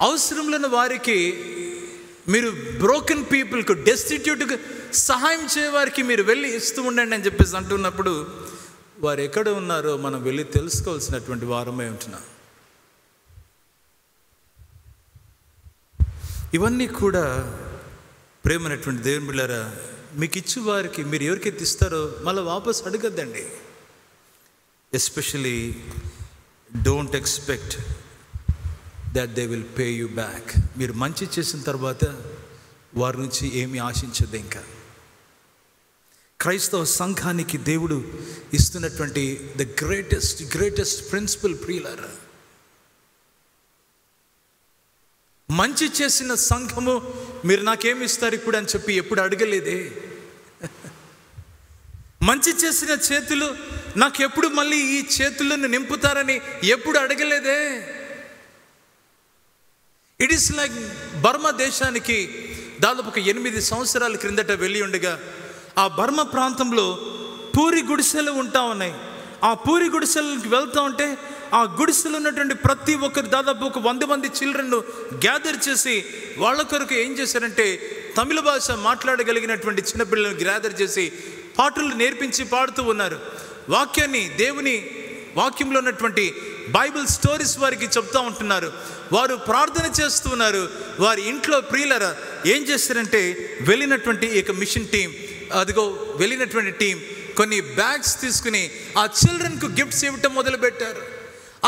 Speaker 1: అవసరంలో ఉన్న వారికి మీరు, బ్రోకెన్ పీపుల్కు, డెస్టిట్యూట్కు సహాయం చేయవారికి మీరు వెళ్ళి ఇస్తూ ఉండండి అని చెప్పేసి అంటున్నప్పుడు వారు ఎక్కడ ఉన్నారో మనం వెళ్ళి తెలుసుకోవాల్సినటువంటి వారమే ఉంటున్నాం. ఇవన్నీ కూడా ప్రేమైనటువంటి దేవుని బిడ్డలారా, మీకు ఇచ్చు వారికి మీరు ఎవరికైతే ఇస్తారో మళ్ళీ వాపస్ అడగద్దండి. Especially don't expect that they will pay you back. మీరు మంచి చేసిన తర్వాత వారి నుంచి ఏమీ ఆశించదు. ఇంకా క్రైస్తవ సంఘానికి దేవుడు ఇస్తున్నటువంటి ద గ్రేటెస్ట్ ప్రిన్సిపల్ ప్రియులారా, మంచి చేసిన సంఘము మీరు నాకేమి ఇస్తారు ఇప్పుడు అని చెప్పి ఎప్పుడు అడగలేదే. మంచి చేసిన చేతులు నాకు ఎప్పుడు మళ్ళీ ఈ చేతులను నింపుతారని ఎప్పుడు అడగలేదే. ఇట్ ఈస్ లైక్ బర్మా దేశానికి దాదాపు ఒక 8 సంవత్సరాల క్రిందట వెళ్ళి ఉండగా, ఆ బర్మా ప్రాంతంలో పూరి గుడిసెలు ఉంటా ఉన్నాయి. ఆ పూరి గుడిసెలకు వెళ్తూ ఉంటే ఆ గుడిసెలు ఉన్నటువంటి ప్రతి ఒక్కరు దాదాపు ఒక 100 మంది చిల్డ్రన్ను గ్యాదర్ చేసి వాళ్ళ కొరకు ఏం చేశారంటే, తమిళ భాష మాట్లాడగలిగినటువంటి చిన్నపిల్లలను గ్యాదర్ చేసి పాటలు నేర్పించి పాడుతూ ఉన్నారు. వాక్యాన్ని, దేవుని వాక్యంలో ఉన్నటువంటి బైబిల్ స్టోరీస్ వారికి చెప్తా ఉంటున్నారు. వారు ప్రార్థన చేస్తూ ఉన్నారు. వారి ఇంట్లో ప్రియులరా ఏం చేస్తారంటే, వెళ్ళినటువంటి మిషన్ టీం, వెళ్ళినటువంటి టీం కొన్ని బ్యాగ్స్ తీసుకుని ఆ చిల్డ్రన్కు గిఫ్ట్స్ ఇవ్వటం మొదలుపెట్టారు.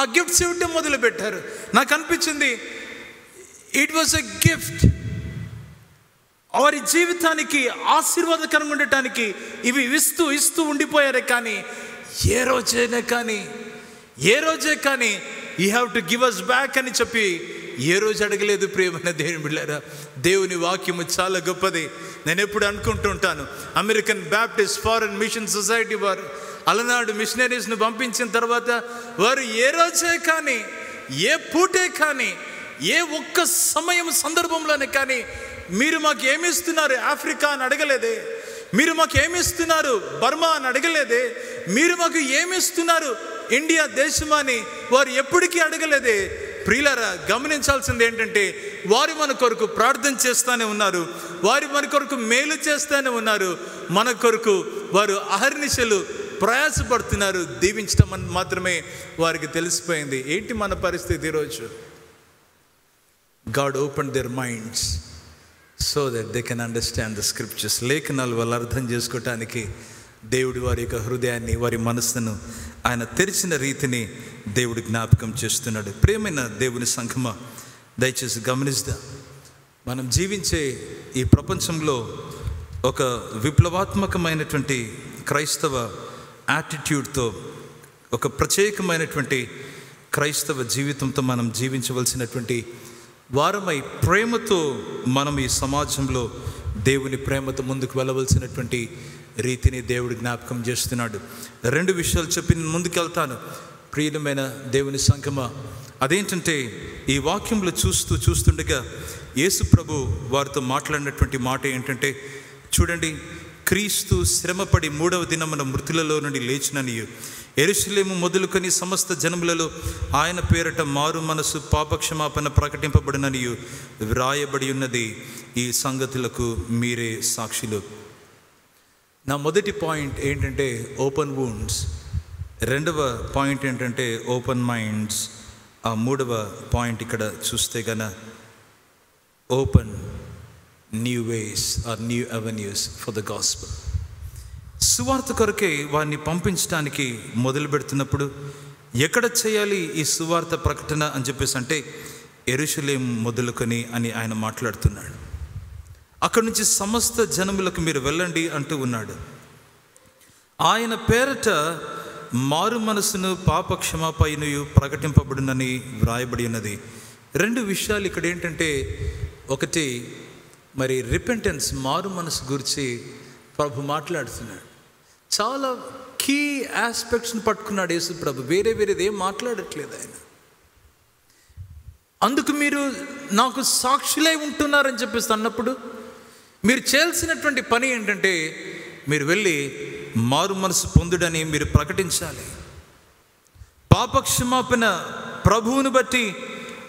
Speaker 1: ఆ గిఫ్ట్స్ ఇవ్వటం మొదలుపెట్టారు. నాకు అనిపించింది, ఇట్ వాజ్ ఎ గిఫ్ట్. వారి జీవితానికి ఆశీర్వాదకరంగా ఉండటానికి ఇవి ఇస్తూ ఉండిపోయారే. కానీ ఏ రోజే కానీ you have to give us back అని చెప్పి ఏ రోజు అడగలేదు ప్రియమైన దేవుని బిడ్డలారా. దేవుని వాక్యము చాలా గొప్పది. నేను ఎప్పుడు అనుకుంటూ ఉంటాను, American Baptist Foreign Mission Society వారు అలనాడు మిషనరీస్ను పంపించిన తర్వాత వారు ఏ రోజే కానీ, ఏ పూటే కానీ, ఏ ఒక్క సమయం సందర్భంలోనే కానీ మీరు మాకు ఏమిస్తున్నారు ఆఫ్రికా అని అడగలేదే, మీరు మాకు ఏమిస్తున్నారు బర్మా అని అడగలేదే, మీరు మాకు ఏమిస్తున్నారు ఇండియా దేశమని వారు ఎప్పటికీ అడగలేదే. ప్రియులారా, గమనించాల్సింది ఏంటంటే వారు మన కొరకు ప్రార్థన చేస్తూనే ఉన్నారు, వారు మన కొరకు మేలు చేస్తూనే ఉన్నారు, మన కొరకు వారు అహర్నిశలు ప్రయాసపడుతున్నారు. దీవించడం మాత్రమే వారికి తెలిసిపోయింది. ఏంటి మన పరిస్థితి ఈరోజు? God open there minds so that they can understand the scriptures. లేఖనాలు వాళ్ళు అర్థం చేసుకోవటానికి దేవుడు వారి యొక్క హృదయాన్ని, వారి మనస్సును ఆయన తెరిచిన రీతిని దేవుడు జ్ఞాపకం చేస్తున్నాడు. ప్రియమైన దేవుని సంఘమా, దయచేసి గమనిస్తా. మనం జీవించే ఈ ప్రపంచంలో ఒక విప్లవాత్మకమైనటువంటి క్రైస్తవ యాటిట్యూడ్తో, ఒక ప్రత్యేకమైనటువంటి క్రైస్తవ జీవితంతో మనం జీవించవలసినటువంటి వారమై, ప్రేమతో మనం ఈ సమాజంలో దేవుని ప్రేమతో ముందుకు వెళ్ళవలసినటువంటి రీతిని దేవుడు జ్ఞాపకం చేస్తున్నాడు. 2 విషయాలు చెప్పి నేను ముందుకెళ్తాను. ప్రియమైన దేవుని సంఘమా, అదేంటంటే ఈ వాక్యంలో చూస్తుండగా యేసు ప్రభు వారితో మాట్లాడినటువంటి మాట ఏంటంటే, చూడండి, క్రీస్తు శ్రమపడి 3వ దినమున మృతులలో నుండి లేచిననియు, యెరూషలేము మొదలుకొని సమస్త జనములలో ఆయన పేరట మారు మనసు పాపక్షమాపణ ప్రకటింపబడిననియు వ్రాయబడి ఉన్నది. ఈ సంగతులకు మీరే సాక్షులు. నా మొదటి పాయింట్ ఏంటంటే ఓపెన్ వూండ్స్, 2వ పాయింట్ ఏంటంటే ఓపెన్ మైండ్స్, ఆ 3వ పాయింట్ ఇక్కడ చూస్తే gonna open new ways or new avenues for the gospel. సువార్త కొరకే వారిని పంపించడానికి మొదలు పెడుతున్నప్పుడు ఎక్కడ చేయాలి ఈ సువార్త ప్రకటన అని చెప్పేసి అంటే యెరూషలేము మొదలుకొని అని ఆయన మాట్లాడుతున్నాడు. అక్కడి నుంచి సమస్త జనములకు మీరు వెళ్ళండి అంటూ ఉన్నాడు. ఆయన పేరట మారు మనసును పాపక్షమాపణయు ప్రకటింపబడునని వ్రాయబడి ఉన్నది. 2 విషయాలు ఇక్కడ ఏంటంటే, ఒకటి మరి రిపెంటెన్స్, మారు మనసు గురించి ప్రభు మాట్లాడుతున్నాడు. చాలా కీ ఆస్పెక్ట్స్ని పట్టుకున్నాడు యేసు ప్రభు. వేరేది ఏం మాట్లాడట్లేదు ఆయన. అందుకు మీరు నాకు సాక్షులై ఉంటున్నారని చెప్పేసి అన్నప్పుడు మీరు చేయాల్సినటువంటి పని ఏంటంటే, మీరు వెళ్ళి మారు మనసు పొందుడని మీరు ప్రకటించాలి. పాపక్షమాపణ ప్రభువుని బట్టి,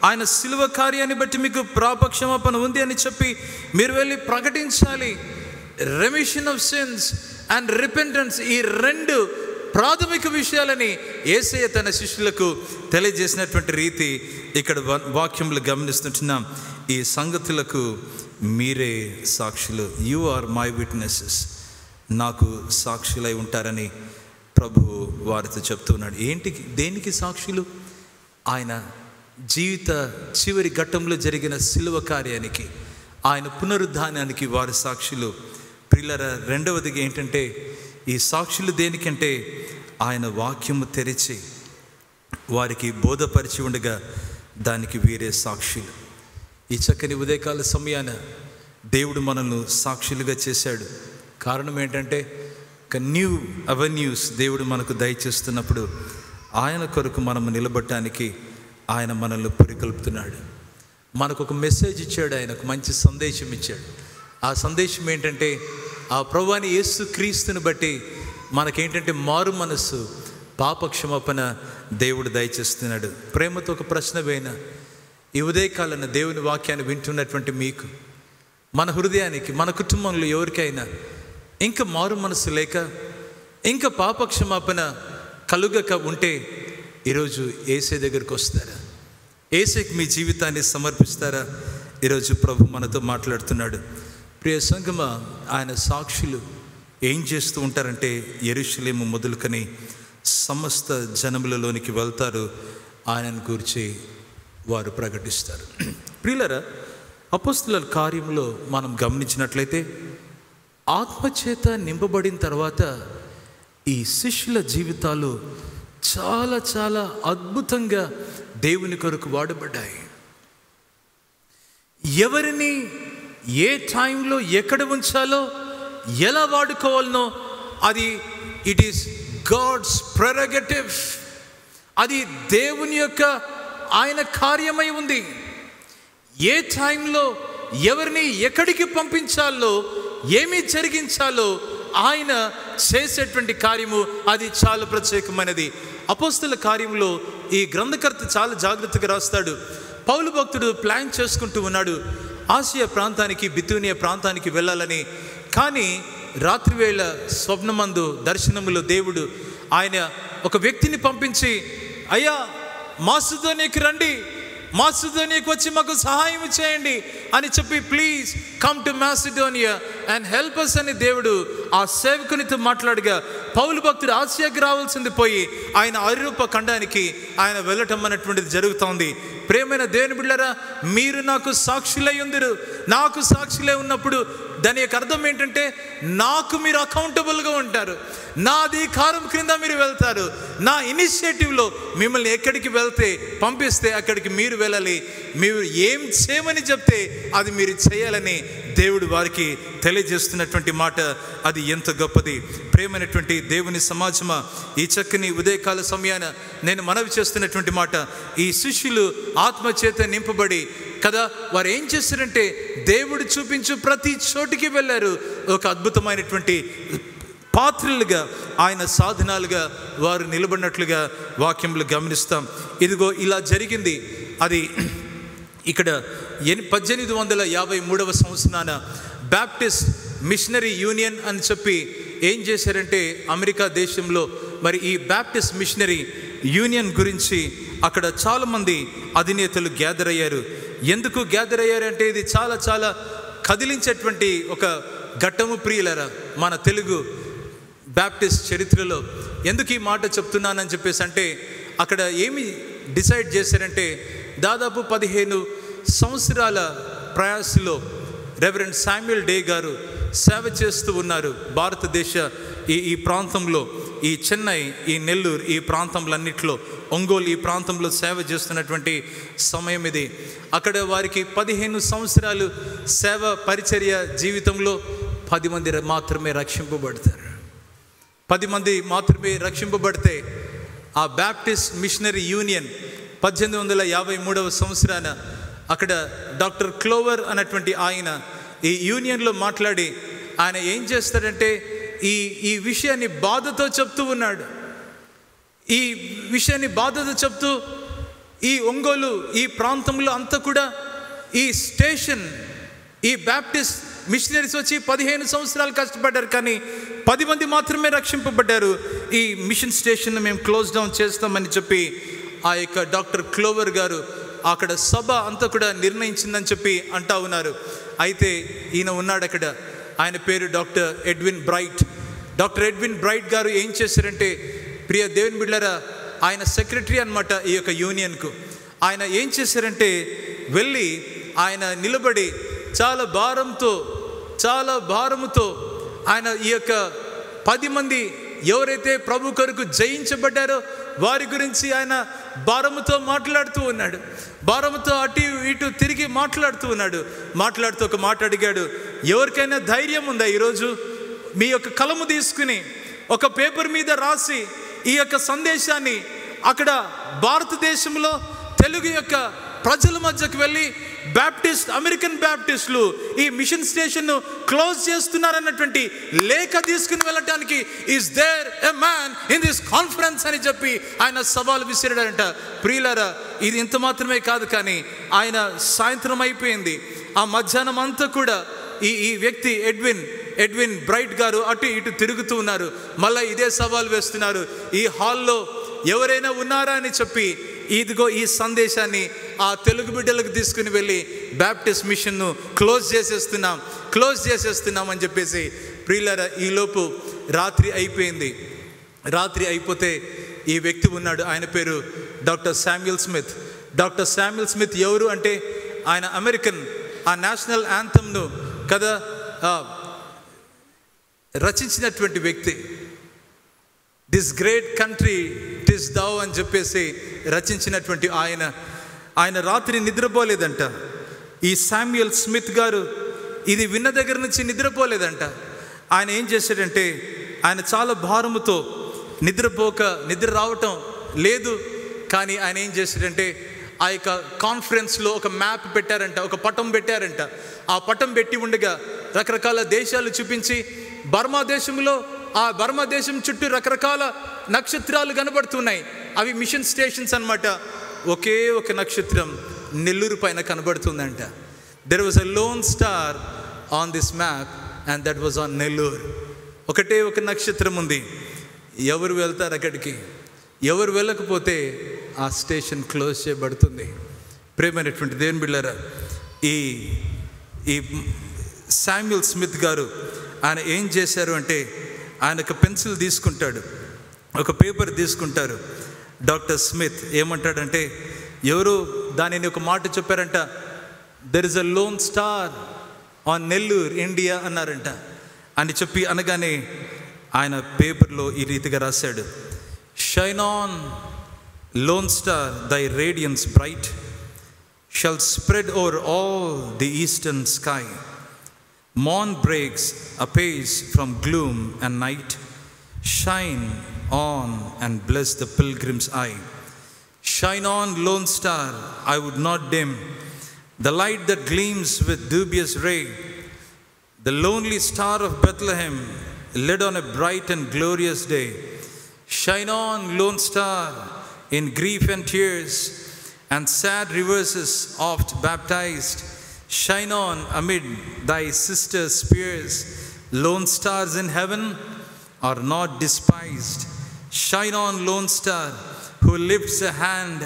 Speaker 1: ఆయన శిలువ కార్యాన్ని బట్టి మీకు పాపక్షమాపణ ఉంది అని చెప్పి మీరు వెళ్ళి ప్రకటించాలి. Remission of since and repentance, ఈ 2 ప్రాథమిక విషయాలని యేసయ్య తన శిష్యులకు తెలియజేసినటువంటి రీతి ఇక్కడ వాక్యంలో గమనిస్తుంటున్నాం. ఈ సంగతులకు మీరే సాక్షులు, యు ఆర్ మై విట్నెసెస్, నాకు సాక్షులై ఉంటారని ప్రభు వారితో చెప్తున్నాడు. దేనికి సాక్షులు? ఆయన జీవిత చివరి ఘట్టంలో జరిగిన శిలువ కార్యానికి, ఆయన పునరుద్ధానానికి వారి సాక్షులు. ప్రియులారా, 2వది ఏంటంటే, ఈ సాక్షులు దేనికంటే ఆయన వాక్యము తెరిచి వారికి బోధపరిచి ఉండగా దానికి వీరే సాక్షులు. ఈ చక్కని ఉదయకాల సమయాన దేవుడు మనల్ని సాక్షులుగా చేశాడు. కారణం ఏంటంటే, ఒక న్యూ అవెన్యూస్ దేవుడు మనకు దయచేస్తున్నప్పుడు ఆయన కొరకు మనము నిలబడటానికి ఆయన మనల్ని పురికొల్పుతున్నాడు. మనకు ఒక మెసేజ్ ఇచ్చాడు, ఆయన ఒక మంచి సందేశం ఇచ్చాడు. ఆ సందేశం ఏంటంటే, ఆ ప్రభువైన యేసు క్రీస్తుని బట్టి మనకేంటంటే మారు మనస్సు, పాపక్షమాపణ దేవుడు దయచేస్తున్నాడు. ప్రేమతో ఒక ప్రశ్న వేయన, ఈ ఉదయకాలన దేవుని వాక్యాన్ని వింటున్నటువంటి మీకు, మన హృదయానికి, మన కుటుంబంలో ఎవరికైనా ఇంకా మారు మనసు లేక, ఇంకా పాపక్షమాపణ కలుగక ఉంటే ఈరోజు యేసే దగ్గరికి వస్తారా? యేసేకి మీ జీవితాన్ని సమర్పిస్తారా? ఈరోజు ప్రభు మనతో మాట్లాడుతున్నాడు. ప్రియ సంగమా, ఆయన సాక్షులు ఏం చేస్తూ ఉంటారంటే, యెరూషలేము మొదలుకొని సమస్త జనములలోనికి వెళ్తారు, ఆయనను గురించి వారు ప్రకటిస్తారు. ప్రియులారా, అపొస్తలుల కార్యంలో మనం గమనించినట్లయితే ఆత్మచేత నింపబడిన తర్వాత ఈ శిష్యుల జీవితాలు చాలా చాలా అద్భుతంగా దేవుని కొరకు వాడబడ్డాయి. ఎవరిని ఏ టైంలో ఎక్కడ ఉంచాలో, ఎలా వాడుకోవాలనో అది ఇట్ ఈస్ గాడ్స్ ప్రెరగేటివ్. అది దేవుని యొక్క ఆయన కార్యమై ఉంది. ఏ టైంలో ఎవరిని ఎక్కడికి పంపించాలో, ఏమి జరిగించాలో ఆయన చేసేటువంటి కార్యము అది చాలా ప్రత్యేకమైనది. అపోస్తల కార్యంలో ఈ గ్రంథకర్త చాలా జాగ్రత్తగా రాస్తాడు. పౌలు భక్తుడు ప్లాన్ చేసుకుంటూ ఉన్నాడు ఆసియా ప్రాంతానికి, బితూనియా ప్రాంతానికి వెళ్ళాలని. కానీ రాత్రివేళ స్వప్నమందు దర్శనములో దేవుడు ఆయన ఒక వ్యక్తిని పంపించి, అయ్యా మాసిదోనియాకి రండి, మాసిదోనియాకి వచ్చి మాకు సహాయం చేయండి అని చెప్పి, please come to Macedonia and help us అని దేవుడు ఆ సేవకునితో మాట్లాడగా, పౌలు భక్తుడు ఆసియాకి రావాల్సింది పోయి ఆయన ఐరోపా ఖండానికి ఆయన వెళ్ళటం అనేటువంటిది జరుగుతోంది. ప్రేమైన దేవుని బిడ్డలారా, మీరు నాకు సాక్షులై ఉందిరు. నాకు సాక్షులై ఉన్నప్పుడు దాని యొక్క అర్థం ఏంటంటే, నాకు మీరు అకౌంటబుల్గా ఉంటారు, నా అధికారం క్రింద మీరు వెళ్తారు. నా ఇనిషియేటివ్లో మిమ్మల్ని ఎక్కడికి వెళ్తే పంపిస్తే అక్కడికి మీరు వెళ్ళాలి. మీరు ఏం చేయమని చెప్తే అది మీరు చేయాలని దేవుడు వారికి తెలియజేస్తున్నటువంటి మాట అది ఎంత గొప్పది. ప్రేమైనటువంటి దేవుని సమాజమా, ఈ చక్కని ఉదయకాల సమయాన నేను మనవి చేస్తున్నటువంటి మాట, ఈ శిష్యులు ఆత్మచేత నింపబడి కదా వారు ఏం చేశారంటే, దేవుడు చూపించు ప్రతి చోటికి వెళ్ళారు. ఒక అద్భుతమైనటువంటి పాత్రలుగా, ఆయన సాధనాలుగా వారు నిలబడినట్లుగా వాక్యంలో గమనిస్తాం. ఇదిగో ఇలా జరిగింది. అది ఇక్కడ 1853 సంవత్సరాన బ్యాప్టిస్ట్ మిషనరీ యూనియన్ అని చెప్పి ఏం చేశారంటే, అమెరికా దేశంలో మరి ఈ బ్యాప్టిస్ట్ మిషనరీ యూనియన్ గురించి అక్కడ చాలామంది అధినేతలు గ్యాదర్ అయ్యారు. ఎందుకు గ్యాదర్ అయ్యారంటే, ఇది చాలా చాలా కదిలించేటువంటి ఒక ఘట్టము ప్రియులరా మన తెలుగు బ్యాప్టిస్ట్ చరిత్రలో. ఎందుకు ఈ మాట చెప్తున్నానని చెప్పేసి అంటే, అక్కడ ఏమి డిసైడ్ చేశారంటే, దాదాపు 15 సంవత్సరాల ప్రయాసలో రెవరెండ్ శామ్యుయల్ డే గారు సేవ చేస్తూ ఉన్నారు భారతదేశ ఈ ప్రాంతంలో, ఈ చెన్నై, ఈ నెల్లూరు, ఈ ప్రాంతంలన్నిట్లో, ఒంగోలు, ఈ ప్రాంతంలో సేవ చేస్తున్నటువంటి సమయం ఇది. అక్కడ వారికి 15 సంవత్సరాలు సేవ పరిచర్య జీవితంలో 10 మంది మాత్రమే రక్షింపబడతారు. 10 మంది మాత్రమే రక్షింపబడితే ఆ బ్యాప్టిస్ట్ మిషనరీ యూనియన్ 1853 సంవత్సరాన అక్కడ డాక్టర్ క్లోవర్ అన్నటువంటి ఆయన ఈ యూనియన్లో మాట్లాడి ఆయన ఏం చేస్తాడంటే, ఈ విషయాన్ని బాధతో చెప్తూ ఉన్నాడు. ఈ విషయాన్ని బాధతో చెప్తూ ఈ ఒంగోలు, ఈ ప్రాంతంలో అంతా కూడా ఈ స్టేషన్, ఈ బ్యాప్టిస్ట్ మిషనరీస్ వచ్చి 15 సంవత్సరాలు కష్టపడ్డారు, కానీ 10 మంది మాత్రమే రక్షింపబడ్డారు. ఈ మిషన్ స్టేషన్ మేము క్లోజ్ డౌన్ చేస్తామని చెప్పి ఆ యొక్క డాక్టర్ క్లోవర్ గారు అక్కడ సభ అంతా కూడా నిర్ణయించిందని చెప్పి అంటా ఉన్నారు. అయితే ఈయన ఉన్నాడు అక్కడ, ఆయన పేరు doctor Edwin bright. Doctor Edwin bright గారు ఏం చేశారంటే, ప్రియ దేవుని బిడ్డలారా, ఆయన సెక్రటరీ అన్నమాట ఈ యొక్క యూనియన్కు. ఆయన ఏం చేశారంటే, వెళ్ళి ఆయన నిలబడి చాలా భారముతో ఆయన ఈ యొక్క 10 మంది ఎవరైతే ప్రభు కొరకు జయించబడ్డారో వారి గురించి ఆయన భారముతో మాట్లాడుతూ ఉన్నాడు. భారముతో అటు ఇటు తిరిగి మాట్లాడుతూ ఉన్నాడు. మాట్లాడుతూ ఒక మాట అడిగాడు, ఎవరికైనా ధైర్యం ఉందా ఈరోజు మీ యొక్క కలము తీసుకుని ఒక పేపర్ మీద రాసి ఈ యొక్క సందేశాన్ని అక్కడ భారతదేశంలో తెలుగు యొక్క ప్రజల మధ్యకు వెళ్ళి బ్యాప్టిస్ట్, అమెరికన్ బ్యాప్టిస్టులు ఈ మిషన్ స్టేషన్ను క్లోజ్ చేస్తున్నారన్నటువంటి లేఖ తీసుకుని వెళ్ళటానికి is there a man in this conference అని చెప్పి ఆయన సవాలు విసిరాడంట. ప్రియులారా, ఇది ఇంత మాత్రమే కాదు, కానీ ఆయన సాయంత్రం అయిపోయింది, ఆ మధ్యాహ్నం అంతా కూడా ఈ వ్యక్తి ఎడ్విన్ బ్రైట్ గారు అటు ఇటు తిరుగుతూ ఉన్నారు. మళ్ళీ ఇదే సవాల్ వేస్తున్నారు, ఈ హాల్లో ఎవరైనా ఉన్నారా అని చెప్పి, ఇదిగో ఈ సందేశాన్ని ఆ తెలుగు బిడ్డలకు తీసుకుని వెళ్ళి బ్యాప్టిస్ట్ మిషన్ను క్లోజ్ చేసేస్తున్నాం అని చెప్పేసి. ప్రియులారా, ఈలోపు రాత్రి అయిపోయింది. రాత్రి అయిపోతే ఈ వ్యక్తి ఉన్నాడు, ఆయన పేరు doctor Samuel Smith. Doctor Samuel Smith ఎవరు అంటే, ఆయన అమెరికన్ ఆ నేషనల్ యాంథమ్ను కదా రచించినటువంటి వ్యక్తి. దిస్ గ్రేట్ కంట్రీ టిస్ దౌ అని చెప్పేసి రచించినటువంటి ఆయన రాత్రి నిద్రపోలేదంట. ఈ శామ్యుయల్ స్మిత్ గారు ఇది విన్న దగ్గర నుంచి నిద్రపోలేదంట. ఆయన ఏం చేశాడంటే, ఆయన చాలా భారముతో నిద్ర రావటం లేదు. కానీ ఆయన ఏం చేశాడంటే, ఆ యొక్క కాన్ఫరెన్స్లో ఒక మ్యాప్ పెట్టారంట, ఒక పటం పెట్టారంట. ఆ పటం పెట్టి ఉండగా రకరకాల దేశాలు చూపించి, బర్మా దేశంలో ఆ బర్మా దేశం చుట్టూ రకరకాల నక్షత్రాలు కనబడుతున్నాయి. అవి మిషన్ స్టేషన్స్ అన్నమాట. ఒకే ఒక నక్షత్రం నెల్లూరు పైన కనబడుతుందంట. There was a lone star on this map and that was on Nellore. ఒకటే ఒక నక్షత్రం ఉంది. ఎవరు వెళ్తారు అక్కడికి? ఎవరు వెళ్ళకపోతే ఆ స్టేషన్ క్లోజ్ చేయబడుతుంది. ప్రేమైనటువంటి దేవుని బిడ్డలారా, ఈ శామ్యుయల్ స్మిత్ గారు ఆయన ఏం చేశారు అంటే, ఆయన ఒక పెన్సిల్ తీసుకుంటాడు, ఒక పేపర్ తీసుకుంటారు. డాక్టర్ స్మిత్ ఏమంటాడంటే, ఎవరు దానిని ఒక మాట చెప్పారంట, there is a lone star on Nellore India అన్నారంట. అని చెప్పి అనగానే ఆయన పేపర్లో ఈ రీతిగా రాశాడు, shine on lone star thy radiance bright shall spread over all the eastern sky. Morn breaks apace from gloom and night. Shine on and bless the pilgrim's eye. Shine on, lone star, I would not dim the light that gleams with dubious ray. The lonely star of Bethlehem led on a bright and glorious day. Shine on, lone star, in grief and tears and sad reverses oft baptized. Shine on amid thy sister's spears. Lone stars in heaven are not despised. Shine on, lone star, who lifts a hand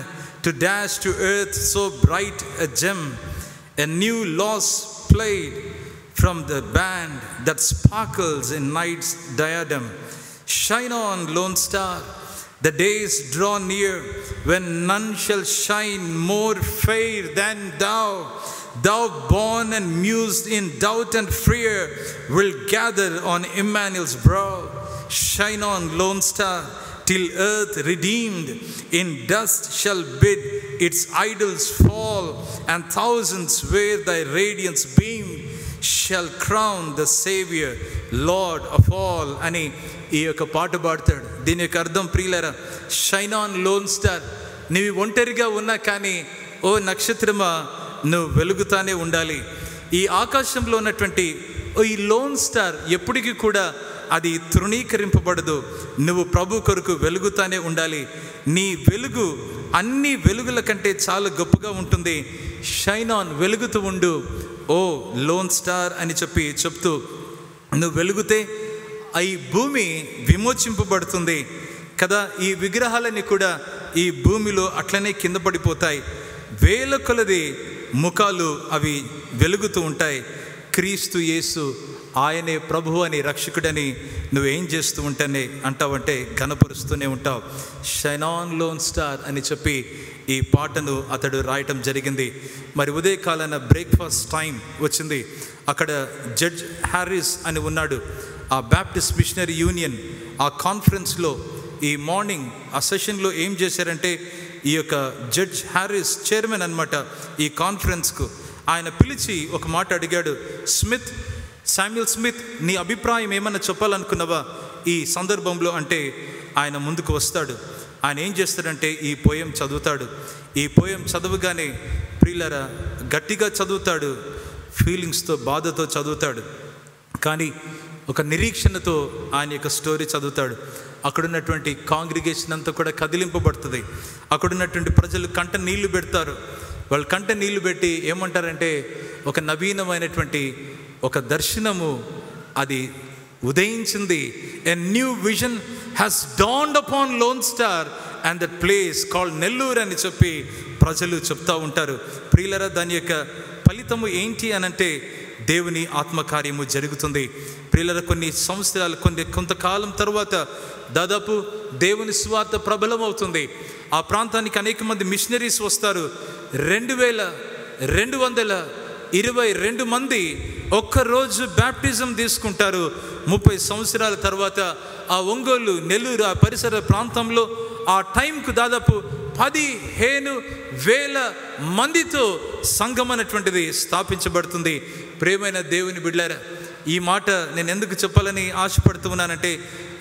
Speaker 1: to dash to earth so bright a gem, a new loss played from the band that sparkles in night's diadem. Shine on, lone star, the days draw near when none shall shine more fair than thou. Thou born and mused in doubt and fear will gather on Emmanuel's brow. Shine on, lone star, till earth redeemed in dust shall bid its idols fall, and thousands where thy radiance beamed shall crown the Savior, Lord of all. అని ఈ యొక్క పాట పాడతాడు. దీని యొక్క అర్థం ప్రియులారా, shine on lone star, నీవు ఒంటరిగా ఉన్నా కానీ ఓ నక్షత్రమా నువ్వు వెలుగుతానే ఉండాలి. ఈ ఆకాశంలో ఉన్నటువంటి ఈ లోన్ స్టార్ ఎప్పటికీ కూడా అది తృణీకరింపబడదు. నువ్వు ప్రభు కొరకు వెలుగుతానే ఉండాలి. నీ వెలుగు అన్ని వెలుగుల కంటే చాలా గొప్పగా ఉంటుంది. షైన్ ఆన్, వెలుగుతూ ఉండు ఓ లోన్ స్టార్ అని చెప్తూ నువ్వు వెలుగుతే ఈ భూమి విమోచింపబడుతుంది కదా. ఈ విగ్రహాలన్నీ కూడా ఈ భూమిలో అట్లనే కింద పడిపోతాయి. వేల కొలది ముఖాలు అవి వెలుగుతూ ఉంటాయి. క్రీస్తు యేసు ఆయనే ప్రభు అని రక్షకుడని నువ్వేం చేస్తూ అంటావంటే ఘనపరుస్తూనే ఉంటావు. షైన్ ఆన్ లోన్ స్టార్ అని చెప్పి ఈ పాటను అతడు రాయటం జరిగింది. మరి ఉదయకాలాన బ్రేక్ఫాస్ట్ టైం వచ్చింది. అక్కడ జడ్జ్ హ్యారిస్ అని ఉన్నాడు. ఆ బ్యాప్టిస్ట్ మిషనరీ యూనియన్ ఆ కాన్ఫరెన్స్లో ఈ మార్నింగ్ ఆ సెషన్లో ఏం చేశారంటే, ఈ యొక్క జడ్జ్ హ్యారిస్ చైర్మన్ అన్నమాట ఈ కాన్ఫరెన్స్కు. ఆయన పిలిచి ఒక మాట అడిగాడు, శామ్యుయల్ స్మిత్, నీ అభిప్రాయం ఏమన్నా చెప్పాలనుకున్నావా ఈ సందర్భంలో అంటే ఆయన ముందుకు వస్తాడు. ఆయన ఏం చేస్తాడంటే ఈ పోయం చదువుతాడు. ఈ పోయం చదవగానే ప్రియులారా గట్టిగా చదువుతాడు, ఫీలింగ్స్తో బాధతో చదువుతాడు. కానీ ఒక నిరీక్షణతో ఆయన యొక్క స్టోరీ చదువుతాడు. అక్కడున్నటువంటి కాంగ్రిగేషన్ అంతా కూడా కదిలింపబడుతుంది. అక్కడున్నటువంటి ప్రజలు కంట నీళ్లు పెడతారు. వాళ్ళు కంట నీళ్లు పెట్టి ఏమంటారంటే, ఒక నవీనమైనటువంటి ఒక దర్శనము అది ఉదయించింది. A new vision has dawned upon lone star and that place called Nellore అని చెప్పి ప్రజలు చెప్తూ ఉంటారు. ప్రియులరా, దాని యొక్క ఫలితము ఏంటి అనంటే దేవుని ఆత్మకార్యము జరుగుతుంది. ప్రియులరా, కొన్ని సంవత్సరాలు కొంతకాలం తర్వాత దాదాపు దేవుని సువార్త ప్రబలం అవుతుంది. ఆ ప్రాంతానికి అనేక మంది మిషనరీస్ వస్తారు. 2222 మంది ఒక్కరోజు బ్యాప్టిజం తీసుకుంటారు. 30 సంవత్సరాల తర్వాత ఆ ఒంగోలు, నెల్లూరు, ఆ పరిసర ప్రాంతంలో ఆ టైంకు దాదాపు 15,000 మందితో సంఘం అనేటువంటిది స్థాపించబడుతుంది. ప్రియమైన దేవుని బిడ్డలారా, ఈ మాట నేను ఎందుకు చెప్పాలని ఆశపడుతూ ఉన్నానంటే,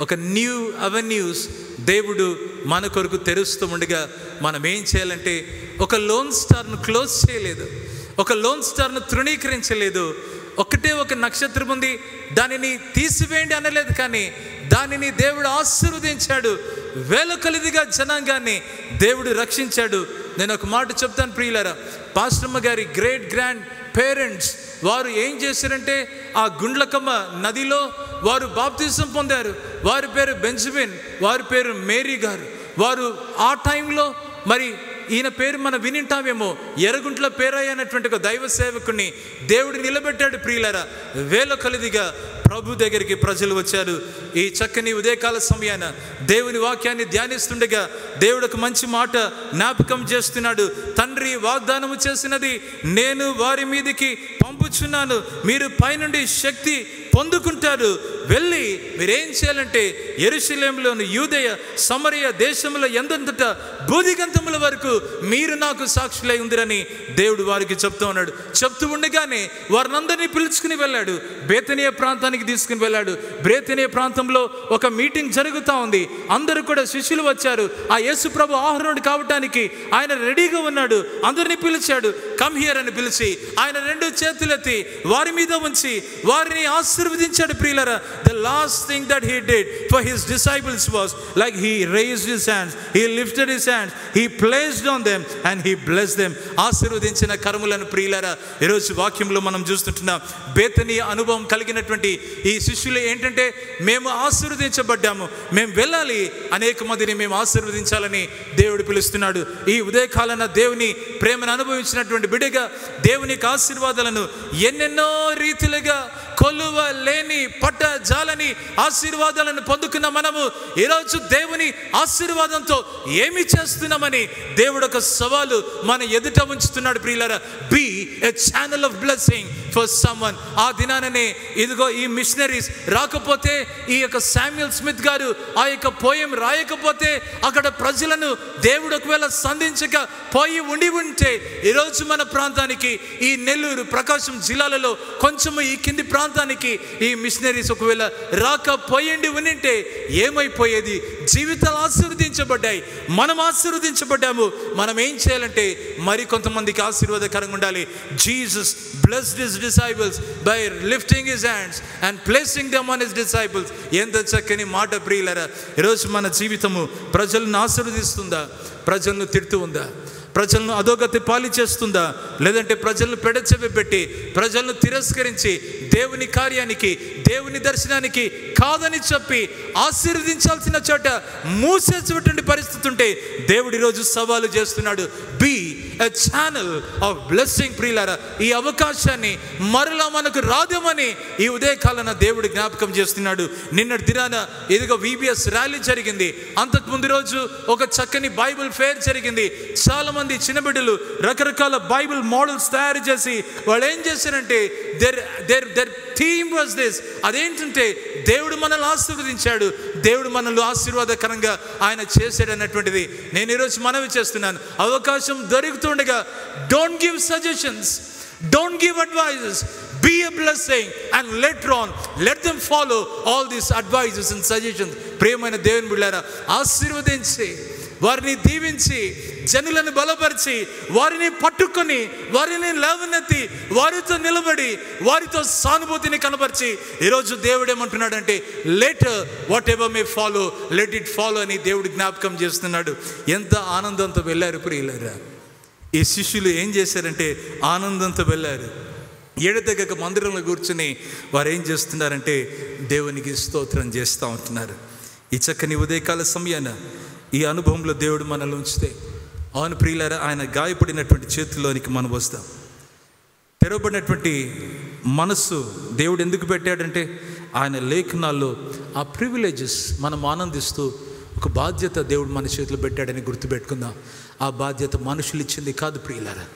Speaker 1: ఒక న్యూ అవెన్యూస్ దేవుడు మన కొరకు తెరుస్తూ ఉండగా మనం ఏం చేయాలంటే, ఒక లోన్ స్టార్ను క్లోజ్ చేయలేదు, ఒక లోన్ స్టార్ను తృణీకరించలేదు. ఒకటే ఒక నక్షత్రం ఉంది, దానిని తీసివేయండి అనలేదు, కానీ దానిని దేవుడు ఆశీర్వదించాడు. వేల కొలదిగా జనాంగాన్ని దేవుడు రక్షించాడు. నేను ఒక మాట చెప్తాను ప్రియులారా, పాస్టమ్మ గారి గ్రేట్ గ్రాండ్ పేరెంట్స్ వారు ఏం చేశారంటే, ఆ గుండ్లకమ్మ నదిలో వారు బాప్తిజం పొందారు. వారి పేరు బెంజమిన్, వారి పేరు మేరీ గారు. వారు ఆ టైంలో, మరి ఈయన పేరు మనం వినింటామేమో, ఎర్రగుంట్ల పేరయ్య అనేటువంటి ఒక దైవ సేవకుని దేవుడు నిలబెట్టాడు. ప్రియులారా, వేల కొలదిగా ప్రభు దగ్గరికి ప్రజలు వచ్చారు. ఈ చక్కని ఉదయకాల సమయాన దేవుని వాక్యాన్ని ధ్యానిస్తుండగా దేవుడు ఒక మంచి మాట జ్ఞాపకం చేస్తున్నాడు. తండ్రి వాగ్దానము చేసినది నేను వారి మీదకి పంపుచున్నాను, మీరు పైనుండి శక్తి పొందుకుంటారు. వెళ్ళి మీరేం చేయాలంటే, యెరూషలేములోని యూదయ సమరయ దేశంలో ఎందంతట బూదిగంతముల వరకు మీరు నాకు సాక్షులై ఉందిరని దేవుడు వారికి చెప్తూ ఉన్నాడు. చెప్తూ ఉండగానే వారినందరినీ పిలుచుకుని వెళ్ళాడు. బేతనియ ప్రాంతానికి తీసుకుని వెళ్ళాడు. బేతనియ ప్రాంతంలో ఒక మీటింగ్ జరుగుతూ ఉంది. అందరూ కూడా శిష్యులు వచ్చారు. ఆ యేసు ప్రభు ఆహరణుడు కావటానికి ఆయన రెడీగా ఉన్నాడు. అందరినీ పిలిచాడు. కమ్ హియర్ అని పిలిచి ఆయన 2 చేతులెత్తి వారి మీద ఉంచి వారిని ఆశీర్వదించాడు. ప్రియులారా, the last thing that he did for his disciples was like he raised his hands, he lifted his hands, he placed on them and he blessed them. ఆశీర్వదించిన కర్మలను ప్రియులారా ఈరోజు వాక్యంలో మనం చూస్తుంటున్నాం. బేతనీయ అనుభవం కలిగినటువంటి ఈ శిష్యులు ఏంటంటే, మేము ఆశీర్వదించబడ్డాము, మేము వెళ్ళాలి, అనేక మందిని మేము ఆశీర్వదించాలని దేవుడు పిలుస్తున్నాడు. ఈ ఉదయకాలన దేవుని ప్రేమను అనుభవించినటువంటి బిడ్డగా దేవునికి ఆశీర్వాదాలను ఎన్నెన్నో రీతిలుగా కొలువ లేని పట్ట జాలని ఆశీర్వాదాలను పొందుకున్న మనము ఈరోజు దేవుని ఆశీర్వాదంతో ఏమి చేస్తున్నామని దేవుడు ఒక సవాలు మన ఎదుట ఉంచుతున్నాడు. ప్రియులారా, be a channel of blessing for someone. ఆ దినాననే ఇదిగో ఈ మిషనరీస్ రాకపోతే, ఈ యొక్క శామ్యుయల్ స్మిత్ గారు ఆ యొక్క పోయం రాయకపోతే, అక్కడ ప్రజలను దేవుడు ఒకవేళ సంధించక పోయి ఉంటే, ఈరోజు మన ప్రాంతానికి, ఈ నెల్లూరు ప్రకాశం జిల్లాలలో కొంచెము ఈ కింది ప్రాంతానికి ఈ మిషనరీస్ ఒకవేళ రాకపోయిండి ఉంటే ఏమైపోయేది? జీవితాలు ఆశీర్వదించబడ్డాయి, మనం ఆశీర్వదించబడ్డాము. మనం ఏం చేయాలంటే, మరి కొంతమందికి ఆశీర్వాదకరంగా ఉండాలి. Jesus blessed his disciples by lifting his hands and placing them on his disciples. ఎంత చక్కని మాట ప్రియులారా. ఈరోజు మన జీవితము ప్రజలను ఆశీర్వదిస్తుందా? ప్రజలను తిడుతూ ఉందా? ప్రజలను అధోగతి పాలి చేస్తుందా? లేదంటే ప్రజలను పెడచెవి పెట్టి, ప్రజలను తిరస్కరించి, దేవుని కార్యానికి, దేవుని దర్శనానికి కాదని చెప్పి ఆశీర్వదించాల్సిన చోట మూసేసేటువంటి పరిస్థితి ఉంటే దేవుడు ఈరోజు సవాలు చేస్తున్నాడు. Be a channel of blessing. ప్రియులారా, ఈ అవకాశాన్ని మరలా మనకు రాదేమని ఈ ఉదయకాలన దేవుడు జ్ఞాపకం చేస్తున్నాడు. నిన్నటి దినాన ఇదిగో VBS ర్యాలీ జరిగింది. అంతకుముందు రోజు ఒక చక్కని బైబిల్ ఫేర్ జరిగింది. చాలా మంది చిన్న బిడ్డలు రకరకాల బైబిల్ మోడల్స్ తయారు చేసి వాళ్ళు ఏం చేశారంటే, దేర్ థీమ్ వాజ్ దిస్. అదేంటంటే, దేవుడు మనల్ని ఆశీర్వదించాడు, దేవుడు మనల్ని ఆశీర్వాదకరంగా ఆయన చేశాడు అన్నటువంటిది. నేను ఈరోజు మనవి చేస్తున్నాను, అవకాశం దొరుకుతుండగా don't give suggestions, don't give advices, be a blessing and later on let them follow all these advices and suggestions. ప్రియమైన దేవుని బిడ్డలారా, ఆశీర్వదించి, వారిని దీవించి, జనులను బలపరిచి, వారిని పట్టుకొని, వారిని లేవనెత్తి, వారితో నిలబడి, వారితో సానుభూతిని కనపరిచి, ఈరోజు దేవుడు ఏమంటున్నాడంటే, later what ever May follow let it follow అని దేవుడు జ్ఞాపకం చేస్తున్నాడు. ఎంత ఆనందంతో వెళ్ళారు ప్రియులారా. ఈ శిష్యులు ఏం చేశారంటే, ఆనందంతో వెళ్ళారు. ఎడతెగక మందిరంలో కూర్చుని వారు ఏం చేస్తున్నారంటే, దేవునికి స్తోత్రం చేస్తూ ఉంటున్నారు. ఈ చక్కని ఉదయకాల సమయాన ఈ అనుభవంలో దేవుడు మనల్ని ఉంచితే, అవును ప్రియులారా, ఆయన గాయపడినటువంటి చేతుల్లోనికి మనం వస్తాం. తెరవబడినటువంటి మనస్సు దేవుడు ఎందుకు పెట్టాడంటే, ఆయన లేఖనాల్లో ఆ ప్రివిలేజెస్ మనం ఆనందిస్తూ ఒక బాధ్యత దేవుడు మన చేతిలో పెట్టాడని గుర్తుపెట్టుకుందాం. ఆ బాధ్యత మనుషులు ఇచ్చింది కాదు ప్రియులారా,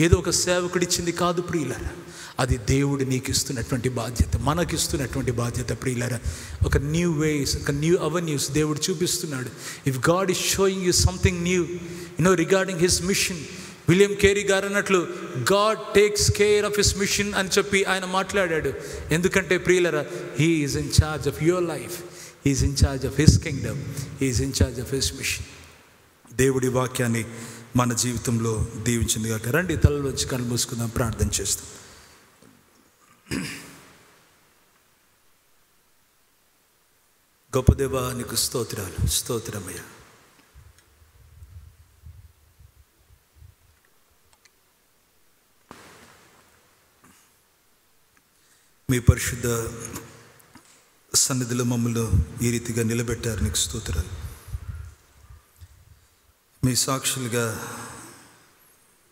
Speaker 1: ఏదో ఒక సేవకుడు ఇచ్చింది కాదు ప్రియులారా, అది దేవుడు నీకు ఇస్తున్నటువంటి బాధ్యత, మనకిస్తున్నటువంటి బాధ్యత ప్రియులారా. ఒక న్యూ వేస్, ఒక న్యూ అవెన్యూస్ దేవుడు చూపిస్తున్నాడు. If God is showing you something new regarding his mission, William Carey గారు అన్నట్లు God takes care of his mission అని చెప్పి ఆయన మాట్లాడాడు. ఎందుకంటే ప్రియులరా, he is in charge of your life, he is in charge of his kingdom, he is in charge of his mission. దేవుడి వాక్యాన్ని మన జీవితంలో దీవించింది కాక. రండి, తలలోంచి కళ్ళు మూసుకుందాం, ప్రార్థన చేస్తాం. గొప్ప దేవా, నీకు స్తోత్రాలు, స్తోత్రమయ్యా. మీ పరిశుద్ధ సన్నిధిలో మమ్మల్ని ఈ రీతిగా నిలబెట్టారు, నీకు స్తోత్రాలు. మీ సాక్షులుగా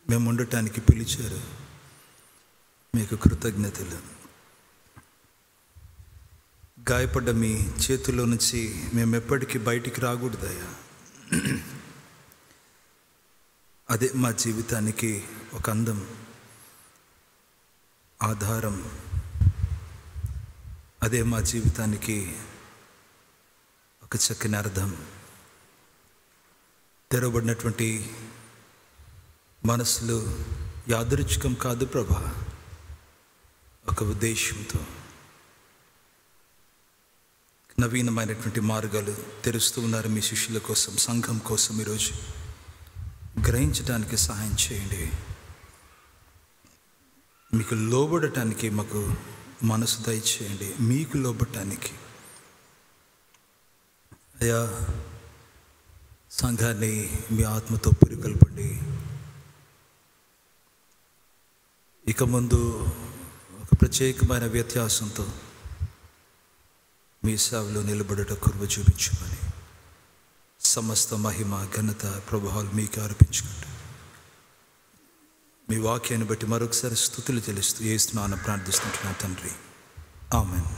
Speaker 1: మేము ఉండటానికి పిలిచారు, మీకు కృతజ్ఞతలు. గాయపడ్డ మీ చేతుల్లో నుంచి మేము ఎప్పటికీ బయటికి రాకూడదయ్యా. అదే మా జీవితానికి ఒక అందం, ఆధారం. అదే మా జీవితానికి ఒక చక్కని అర్థం. తెరవబడినటువంటి మనసులు యాదృచ్ఛికం కాదు ప్రభా, ఒక ఉద్దేశంతో నవీనమైనటువంటి మార్గాలు తెరుస్తూ ఉన్నారు మీ శిష్యుల కోసం, సంఘం కోసం. ఈరోజు గ్రహించడానికి సహాయం చేయండి. మీకు లోబడటానికి మాకు మనసు దయచేయండి, మీకు లోబడటానికి. అయ్యా, సంఘాన్ని మీ ఆత్మతో పురికొల్పండి. ఇక ముందు ఒక ప్రత్యేకమైన వ్యత్యాసంతో మీ సేవలో నిలబడట కృప చూపించమని, సమస్త మహిమ ఘనత ప్రభావాలు మీకు అర్పించుకుంటూ మీ వాక్యాన్ని బట్టి మరొకసారి స్తుతులు చెల్లిస్తూ యేసు నామమున ప్రార్థిస్తుంటున్నాను తండ్రి, ఆమేన్.